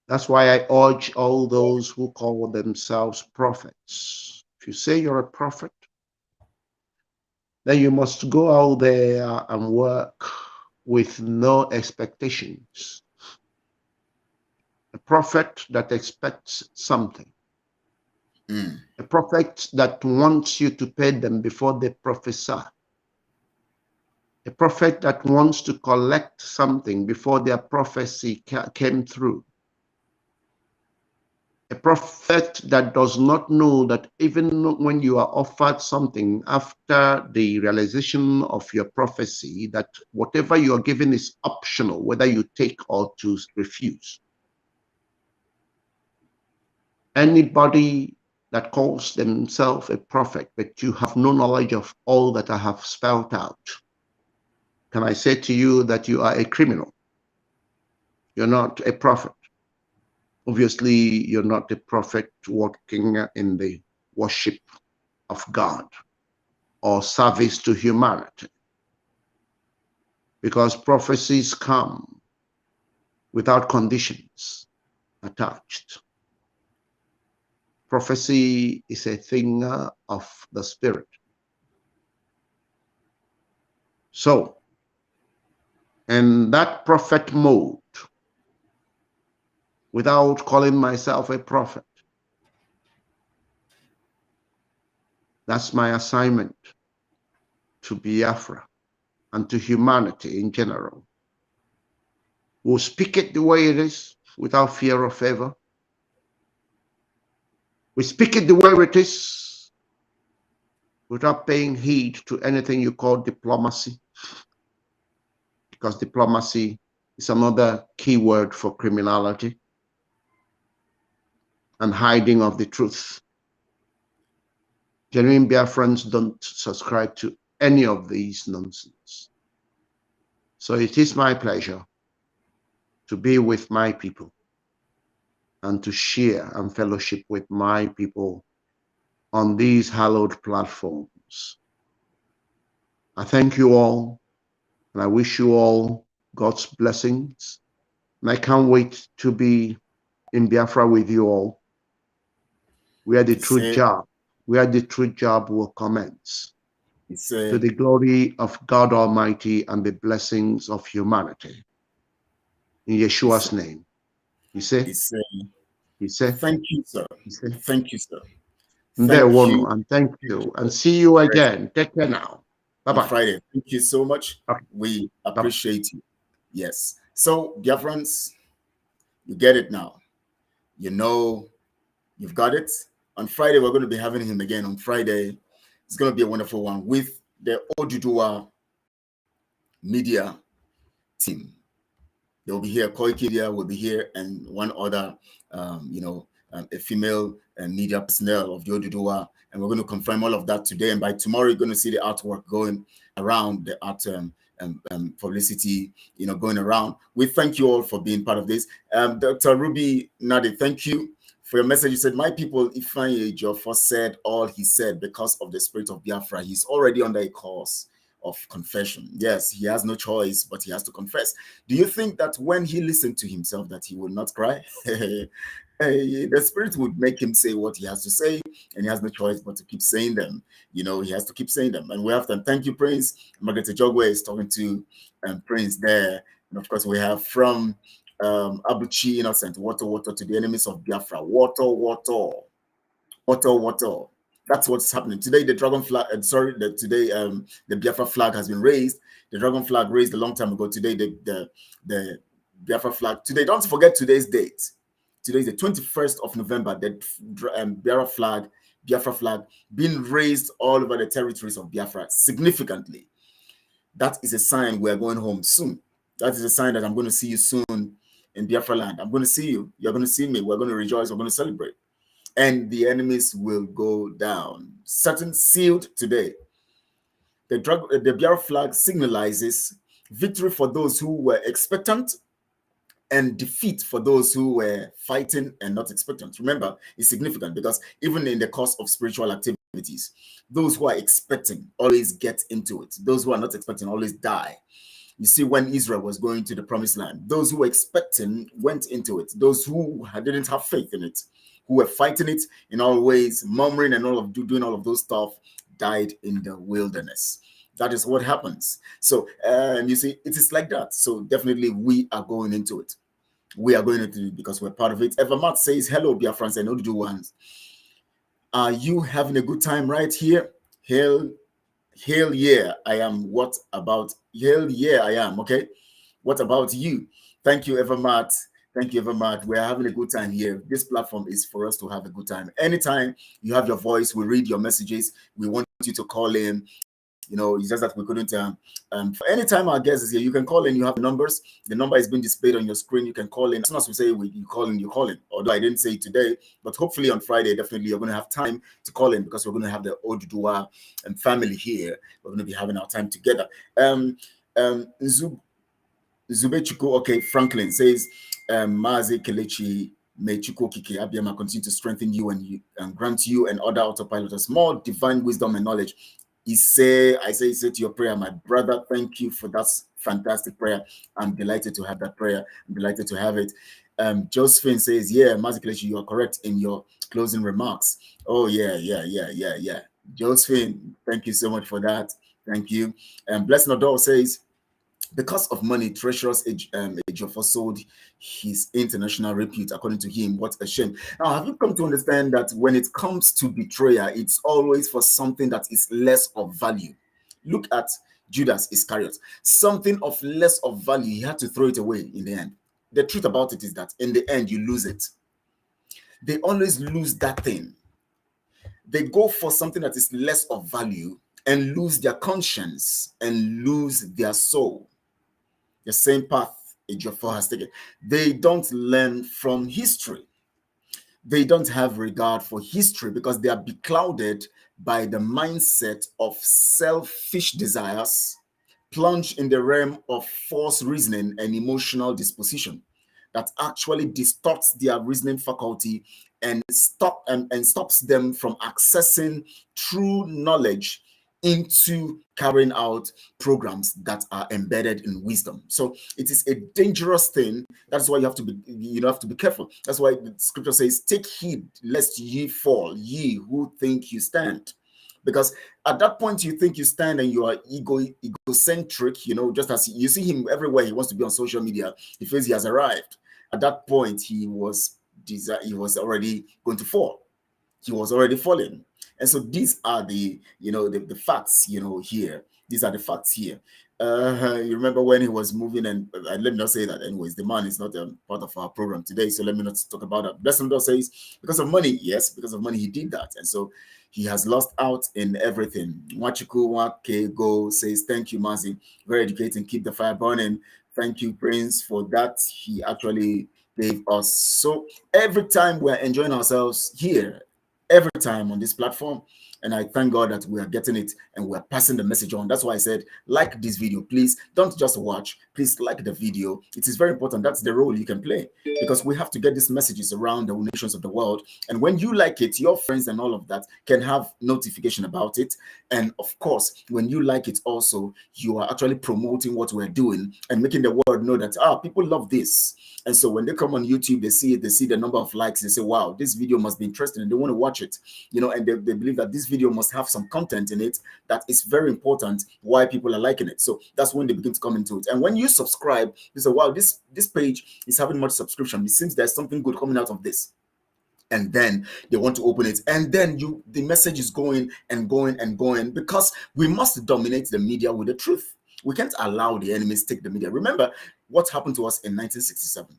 That's why I urge all those who call themselves prophets. If you say you're a prophet, then you must go out there and work with no expectations. A prophet that expects something A prophet that wants you to pay them before they prophesy. A prophet that wants to collect something before their prophecy came through. A prophet that does not know that even when you are offered something after the realization of your prophecy, that whatever you are given is optional, whether you take or to refuse. Anybody that calls themselves a prophet, but you have no knowledge of all that I have spelled out, can I say to you that you are a criminal? You're not a prophet. Obviously, you're not a prophet working in the worship of God or service to humanity. Because prophecies come without conditions attached. Prophecy is a thing of the spirit. So, in that prophet mode, without calling myself a prophet, that's my assignment to Biafra and to humanity in general. We'll speak it the way it is, without fear or favor. We speak it the way it is, without paying heed to anything you call diplomacy, because diplomacy is another key word for criminality and hiding of the truth. Genuine Biafrans don't subscribe to any of these nonsense. So it is my pleasure to be with my people and to share and fellowship with my people on these hallowed platforms. I thank you all, and I wish you all God's blessings. And I can't wait to be in Biafra with you all, where the true job will commence, to the glory of God Almighty and the blessings of humanity. In Yeshua's name. You say? You say? Thank you, sir. Thank you, sir. And thank you. And see you again. Take care now. Bye-bye. On Friday. Thank you so much. Okay. We appreciate you. Yes. So, Biafrans, you get it now. You know, you've got it. On Friday, we're going to be having him again. On Friday, it's going to be a wonderful one with the Oduduwa media team. They'll be here. Koikidia will be here, and one other, a female media personnel of the Oduduwa. And we're going to confirm all of that today. And by tomorrow, you're going to see the artwork going around, the art publicity, going around. We thank you all for being part of this. Dr. Ruby Nadi, thank you for your message. You said, my people, Ifeanyi Ejiofor said all he said because of the spirit of Biafra. He's already under a course of confession. Yes, he has no choice, but he has to confess. Do you think that when he listened to himself that he will not cry? The spirit would make him say what he has to say, and he has no choice but to keep saying them. He has to keep saying them. And we have to thank you, Prince. Margaret Jogwe is talking to Prince there. And of course, we have from Abuchi Innocent, water to the enemies of Biafra. Water. That's what's happening today. The dragon flag, today the Biafra flag has been raised. The dragon flag raised a long time ago. Today the Biafra flag. Today, don't forget today's date. Today is the 21st of November. The Biafra flag being raised all over the territories of Biafra significantly. That is a sign we are going home soon. That is a sign that I'm going to see you soon in Biafra land. I'm going to see you. You're going to see me. We're going to rejoice. We're going to celebrate. And the enemies will go down. Certain sealed today. The Biafra flag signalizes victory for those who were expectant and defeat for those who were fighting and not expectant. Remember, it's significant because even in the course of spiritual activities, those who are expecting always get into it. Those who are not expecting always die. You see, when Israel was going to the promised land, those who were expecting went into it. Those who didn't have faith in it, who were fighting it in all ways, murmuring and doing all of those stuff, died in the wilderness. That is what happens. So, you see, it is like that. So definitely we are going into it. We are going into it because we're part of it. Evermat says, hello, Biafrans and Oduduwans. Are you having a good time right here? Hell yeah, I am. What about hell yeah, I am. Okay. What about you? Thank you, Evermart. Thank you, Evermart. We're having a good time here. This platform is for us to have a good time. Anytime you have your voice, we read your messages. We want you to call in. You know, it's just that we couldn't. For any time our guest is here, you can call in. You have the numbers. The number is being displayed on your screen. You can call in. As soon as we say you call in, you call in. Although I didn't say it today, but hopefully on Friday, definitely you're going to have time to call in because we're going to have the Oduduwa family here. We're going to be having our time together. Zubechuku, okay, Franklin says, Mazi Kelechi, may Chuko Kike Abiyama continue to strengthen you and grant you and other autopiloters more divine wisdom and knowledge. He say to your prayer, my brother, thank you for that fantastic prayer. I'm delighted to have that prayer. I'm delighted to have it. Josephine says, yeah, Mazi Kelechi, you are correct in your closing remarks. Oh, yeah. Josephine, thank you so much for that. Thank you. Blessed Odor says, because of money, treacherous Ejiofor sold his international repute, according to him. What a shame. Now, have you come to understand that when it comes to betrayal, it's always for something that is less of value? Look at Judas Iscariot. Something of less of value, he had to throw it away in the end. The truth about it is that in the end, you lose it. They always lose that thing. They go for something that is less of value and lose their conscience and lose their soul. The same path Ejiofor has taken. They don't learn from history. They don't have regard for history because they are beclouded by the mindset of selfish desires, plunged in the realm of false reasoning and emotional disposition that actually distorts their reasoning faculty and stops them from accessing true knowledge into carrying out programs that are embedded in wisdom. So it is a dangerous thing. That's why you have to be careful. That's why the scripture says, take heed lest ye fall, ye who think you stand. Because at that point you think you stand and you are egocentric, just as you see him everywhere. He wants to be on social media. He feels he has arrived. At that point, he was already going to fall. He was already falling. And so these are the facts, here. These are the facts here. You remember when he was moving, and let me not say that. Anyways, the man is not part of our program today, so let me not talk about that. Blessing says, because of money, yes, because of money, he did that. And so he has lost out in everything. Wachiku Wake Go says, thank you, Mazi. Very educating. Keep the fire burning. Thank you, Prince, for that. He actually gave us. So every time we're enjoying ourselves here, every time on this platform, and I thank God that we are getting it and we're passing the message on. That's why I said, like this video, please. Don't just watch. Please like the video. It is very important. That's the role you can play, because we have to get these messages around the nations of the world. And when you like it, your friends and all of that can have notification about it. And of course, when you like it also, you are actually promoting what we're doing and making the world know that, people love this. And so when they come on YouTube, they see it, they see the number of likes, they say, wow, this video must be interesting, and they want to watch it, and they believe that this video must have some content in it that is very important, why people are liking it. So that's when they begin to come into it. And when you subscribe, you say, wow, this page is having much subscription. It seems there's something good coming out of this. And then they want to open it, and then the message is going and going and going, because we must dominate the media with the truth. We can't allow the enemies take the media. Remember what happened to us in 1967.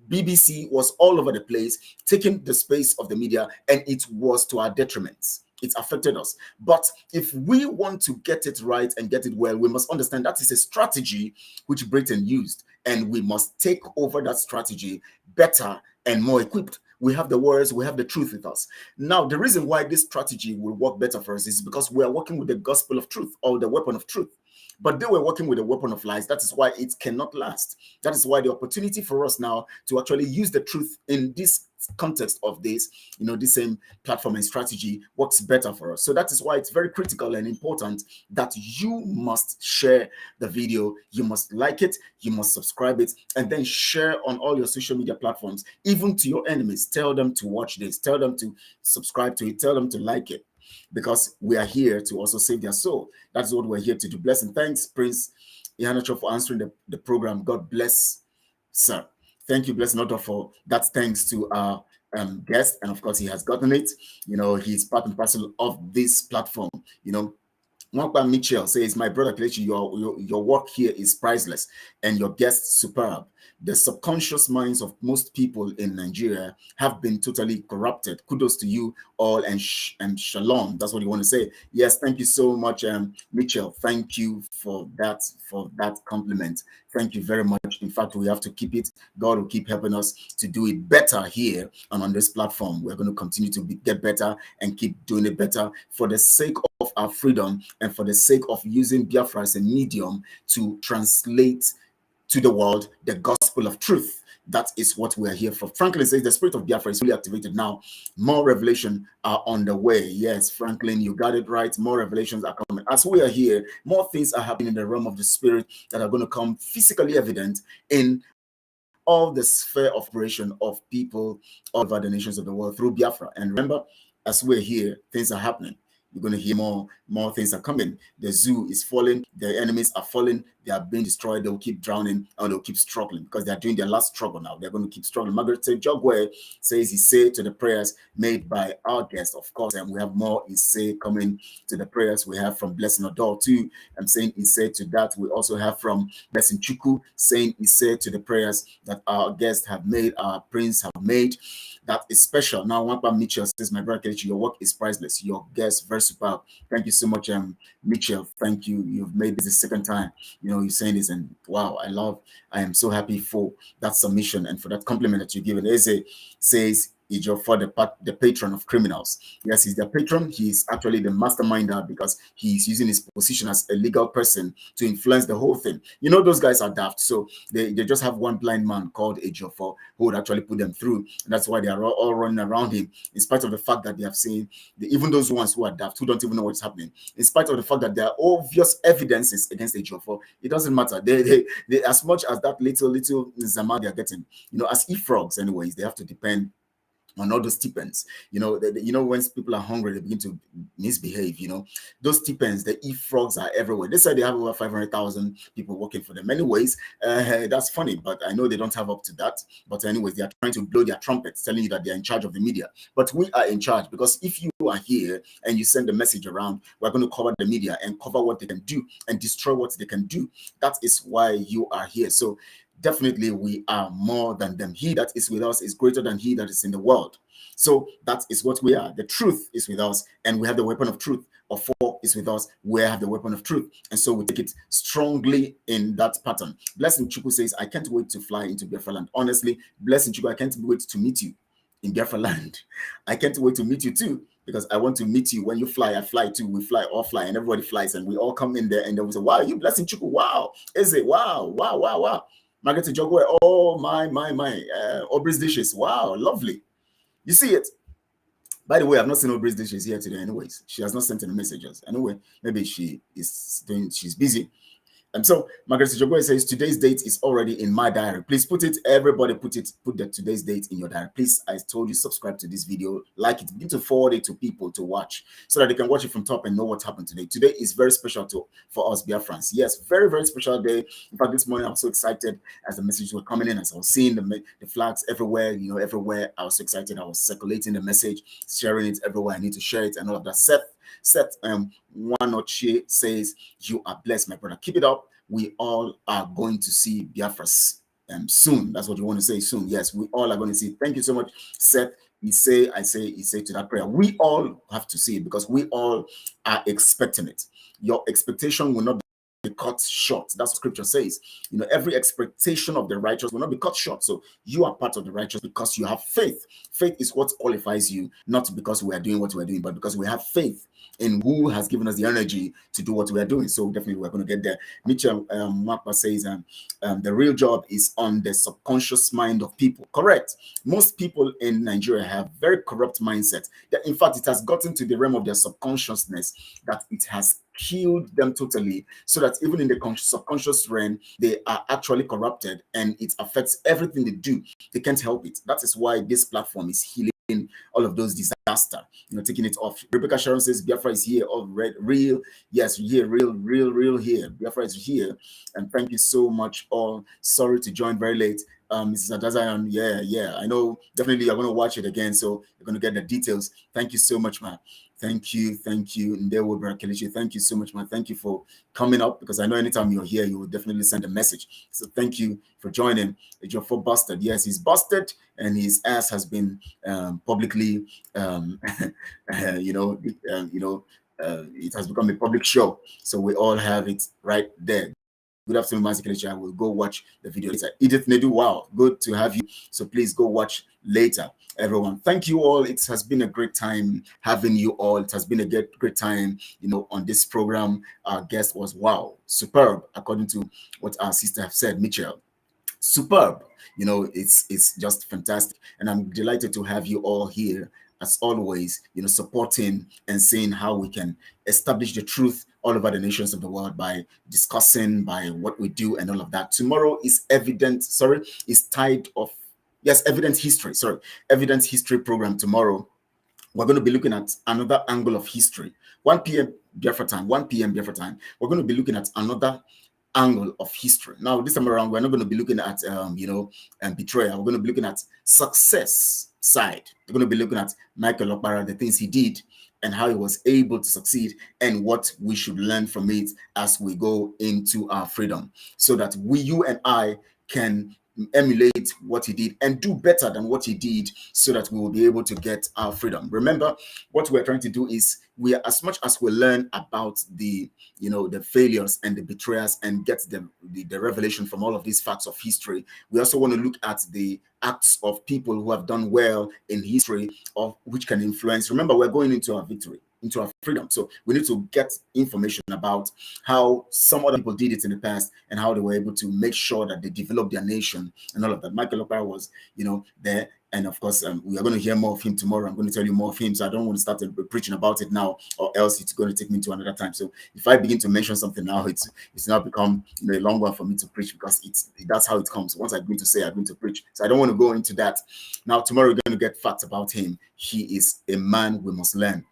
BBC was all over the place, taking the space of the media, and it was to our detriment. It affected us. But if we want to get it right and get it well, we must understand that is a strategy which Britain used, and we must take over that strategy better and more equipped. We have the words, we have the truth with us. Now, the reason why this strategy will work better for us is because we are working with the gospel of truth, or the weapon of truth. But they were working with a weapon of lies. That is why it cannot last. That is why the opportunity for us now to actually use the truth in this context of this, this same platform and strategy works better for us. So that is why it's very critical and important that you must share the video. You must like it. You must subscribe it, and then share on all your social media platforms, even to your enemies. Tell them to watch this. Tell them to subscribe to it. Tell them to like it. Because we are here to also save their soul. That's what we're here to do. Blessing. Thanks, Prince Ihenacho, for answering the program. God bless, sir. Thank you, Blessing Otto, for that. Thanks to guest, and of course he has gotten it. You know, he's part and parcel of this platform. You know, Mwakba Mitchell says, my brother Kelechi, your work here is priceless and your guest superb. The subconscious minds of most people in Nigeria have been totally corrupted. Kudos to you all, and shalom. That's what you want to say. Yes, thank you so much, Mitchell. Thank you for that compliment. Thank you very much. In fact, we have to keep it. God will keep helping us to do it better here and on this platform. We're going to continue to get better and keep doing it better for the sake of our freedom and for the sake of using Biafra as a medium to translate to the world the gospel of truth. That is what we're here for. Franklin says the spirit of Biafra is fully activated now. More revelation are on the way. Yes, Franklin, you got it right. More revelations are coming. As we are here, more things are happening in the realm of the spirit that are going to come physically evident in all the sphere of operation of people all over the nations of the world through Biafra. And remember, as we're here, things are happening. You're going to hear more things are coming. The zoo is falling. The enemies are falling. They are being destroyed. They'll keep drowning and they'll keep struggling because they are doing their last struggle now. They're going to keep struggling. Margaret Jogwe says he said to the prayers made by our guest, of course, and we have more he say coming to the prayers we have from Blessing Odor too. I'm saying he said to that. We also have from Blessing Chuku saying he said to the prayers that our guests have made, our prince have made. That is special. Now, Wampa Mitchell says, my brother Kelechi, your work is priceless. Your guest, very superb. Thank you so much, Mitchell. Thank you. You've made this the second time. You know, you're saying this, and wow, I am so happy for that submission and for that compliment that you give. Eze says, for the patron of criminals. Yes, he's their patron. He's actually the masterminder because he's using his position as a legal person to influence the whole thing. You know, those guys are daft. So they just have one blind man called Ejiofor who would actually put them through. And that's why they are all running around him, in spite of the fact that they have seen, even those ones who are daft, who don't even know what's happening, in spite of the fact that there are obvious evidences against Ejiofor, it doesn't matter. They as much as that little Zama they are getting, you know, as e-frogs anyways, they have to depend on all those stipends. You know, when people are hungry, they begin to misbehave. You know, those stipends, the e-frogs are everywhere. They say they have over 500,000 people working for them. Anyways, that's funny, but I know they don't have up to that. But anyways, they are trying to blow their trumpets, telling you that they're in charge of the media. But we are in charge, because if you are here and you send the message around, we're going to cover the media and cover what they can do and destroy what they can do. That is why you are here. So definitely we are more than them. He that is with us is greater than he that is in the world. So that is what we are. The truth is with us, and we have the weapon of truth. Of war is with us, we have the weapon of truth. And so we take it strongly in that pattern. Blessing Chuku says, I can't wait to fly into Biafra land. Honestly, Blessing Chuku, I can't wait to meet you in Biafra land. I can't wait to meet you too, because I want to meet you. When you fly, I fly too. We fly, all fly, and everybody flies, and we all come in there, and then we say, wow, you Blessing Chuku, wow. Is it? Wow. Margaret Jogwe, oh my, Aubrey's dishes, wow, lovely. You see it. By the way, I've not seen Aubrey's dishes here today anyways. She has not sent any messages. Anyway, maybe she's busy. So Margaret Jogwe says, today's date is already in my diary. Please put it, everybody put the today's date in your diary. Please, I told you, subscribe to this video, like it, begin to forward it to people to watch so that they can watch it from top and know what happened today. Today is very special for us Biafrans. Yes, very, very special day. In fact, this morning I was so excited as the messages were coming in, as I was seeing the flags everywhere, you know, everywhere. I was so excited. I was circulating the message, sharing it everywhere. I need to share it and all of that. Seth Wanoche says, you are blessed, my brother. Keep it up. We all are going to see Biafra soon. That's what you want to say, soon. Yes, we all are going to see. Thank you so much, Seth. I say to that prayer. We all have to see it, because we all are expecting it. Your expectation will not be cut short. That's what scripture says. You know, every expectation of the righteous will not be cut short. So you are part of the righteous because you have faith. Faith is what qualifies you, not because we are doing what we are doing, but because we have faith in who has given us the energy to do what we are doing. So definitely we're going to get there. Mitchell Mapa says the real job is on the subconscious mind of people. Correct. Most people in Nigeria have very corrupt mindset. In fact, it has gotten to the realm of their subconsciousness that it has killed them totally, so that even in the subconscious realm, they are actually corrupted, and it affects everything they do. They can't help it. That is why this platform is healing all of those desires disaster, taking it off. Rebecca Sharon says Biafra is here, all real. Yes, here, real here. Biafra is here, and thank you so much all. Sorry to join very late. Mrs. Adazayan, yeah, I know definitely you're going to watch it again, so you're going to get the details. Thank you so much, man. Thank you. Ndewo Kelechi, thank you so much, man. Thank you for coming up, because I know anytime you're here, you will definitely send a message. So thank you for joining. Ejiofor busted. Yes, he's busted, and his ass has been publicly, it has become a public show. So we all have it right there. Good afternoon, Master Kelechi. I will go watch the video later. Edith Nedu, wow, good to have you. So please go watch later, everyone. Thank you all. It has been a great time having you all. It has been a great time, on this program. Our guest was, wow, superb, according to what our sister have said, Mitchell. Superb. It's just fantastic. And I'm delighted to have you all here, as always, supporting and seeing how we can establish the truth all over the nations of the world by discussing, by what we do and all of that. Tomorrow is evidence history program tomorrow. We're going to be looking at another angle of history. 1 p.m. Biafra time, 1 p.m. Biafra time. We're going to be looking at another angle of history. Now, this time around, we're not going to be looking at, betrayal. We're going to be looking at success side. We're going to be looking at Michael Okpara, the things he did, and how he was able to succeed, and what we should learn from it as we go into our freedom, so that you and I can emulate what he did and do better than what he did, so that we will be able to get our freedom. Remember, what we're trying to do is, as much as we learn about the failures and the betrayers and get the revelation from all of these facts of history, we also want to look at the acts of people who have done well in history, of which can influence. Remember, we're going into our victory, into our freedom. So we need to get information about how some other people did it in the past, and how they were able to make sure that they developed their nation and all of that. Michael Okpara was, there. And of course, we are going to hear more of him tomorrow. I'm going to tell you more of him. So I don't want to start preaching about it now, or else it's going to take me to another time. So if I begin to mention something now, it's now become a long one for me to preach, because that's how it comes. Once I begin to say, I'm going to preach. So I don't want to go into that. Now, tomorrow we're going to get facts about him. He is a man we must learn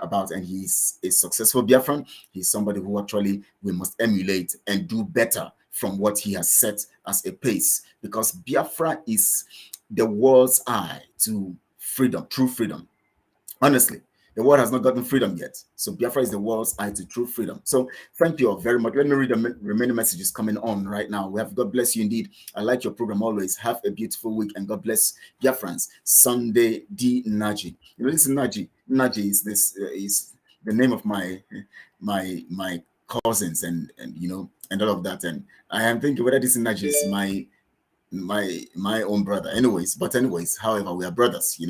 about, and he's a successful Biafran. He's somebody who actually we must emulate and do better from what he has set as a pace, because Biafra is the world's eye to freedom, true freedom. Honestly, the world has not gotten freedom yet. So Biafra is the world's eye to true freedom. So thank you all very much. Let me read the remaining messages coming on right now. We have, God bless you indeed. I like your program always. Have a beautiful week, and God bless Biafrans. Sunday D Naji. This is Naji. Naji is is the name of my cousins and all of that. And I am thinking whether this Naji is my own brother. However, we are brothers, we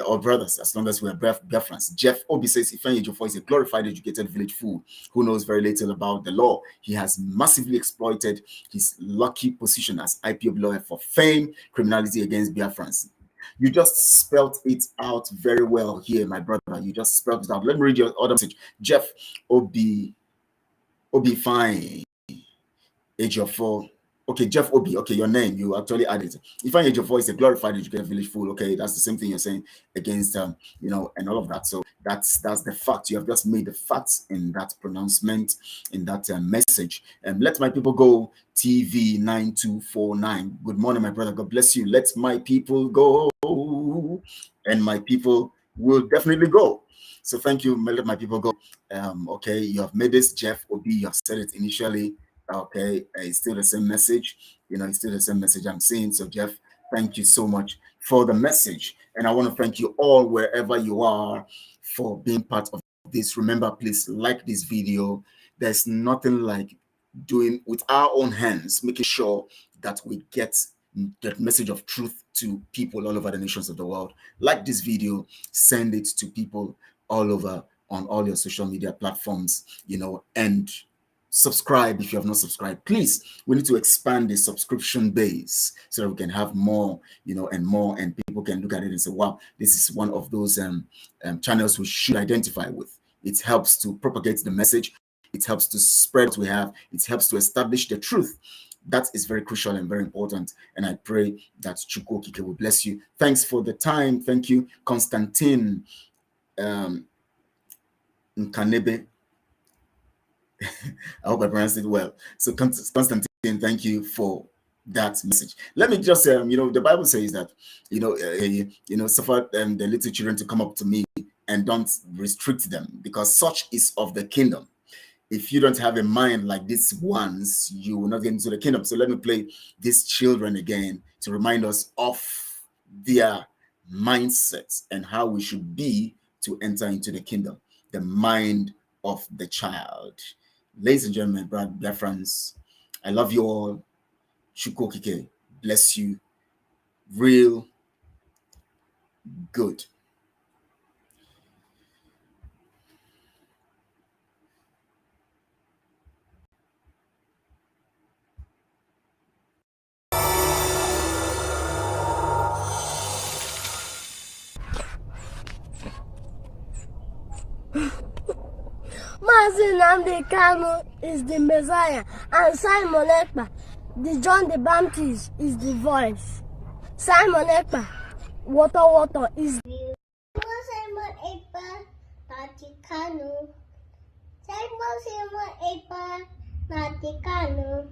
are all brothers as long as we are Biafrans. Jeff Obi says Ifeanyi Ejiofor is a glorified, educated village fool who knows very little about the law. He has massively exploited his lucky position as IPOB lawyer for fame, criminality against Biafrans. You just spelled it out very well here, my brother. You just spelled it out. Let me read your other message. Jeff Obi fine Ejiofor. Okay, Jeff Obi. Okay, your name, you actually added. Ihenacho Ejiofor is a glorified educated village fool. Okay, that's the same thing you're saying against and all of that. So that's the fact. You have just made the facts in that pronouncement, in that message. And let my people go. TV 9249. Good morning, my brother. God bless you. Let my people go, and my people will definitely go. So thank you. Let my people go. Okay, you have made this, Jeff Obi. You have said it initially. Okay, it's still the same message. It's still the same message I'm seeing. So, Jeff, thank you so much for the message. And I want to thank you all, wherever you are, for being part of this. Remember, please like this video. There's nothing like doing with our own hands, making sure that we get that message of truth to people all over the nations of the world. Like this video, send it to people all over on all your social media platforms, and subscribe if you have not subscribed. Please, we need to expand the subscription base so that we can have more, and more, and people can look at it and say, wow, this is one of those channels we should identify with. It helps to propagate the message. It helps to spread what we have. It helps to establish the truth. That is very crucial and very important. And I pray that Chukwu Okike will bless you. Thanks for the time. Thank you, Constantine Nkanebe. I hope I pronounced it well. So Constantine, thank you for that message. Let me just, the Bible says that, suffer the little children to come up to me and don't restrict them, because such is of the kingdom. If you don't have a mind like these ones, you will not get into the kingdom. So let me play these children again to remind us of their mindsets and how we should be to enter into the kingdom. The mind of the child. Ladies and gentlemen, Biafrans, I love you all. Chukwu Okike bless you real good. Mazi Nnamdi Kanu is the Messiah, and Simon Ekpa, the John the Baptist, is the voice. Simon Ekpa, water is the Simon Ekpa, Nati Kanu. Simon Ekpa, Nati Kanu.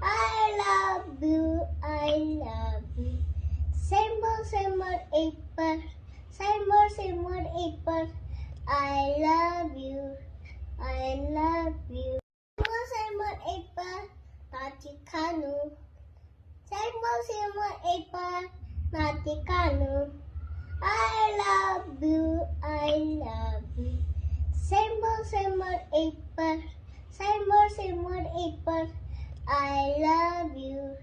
I love you, I love you. Simon Ekpa, Simon Ekpa, I love you. I love you. Simon Ekpa, Nati Kanu. Simon Ekpa, Nati Kanu. I love you, I love you. Simon Ekpa, Simon Ekpa, I love you.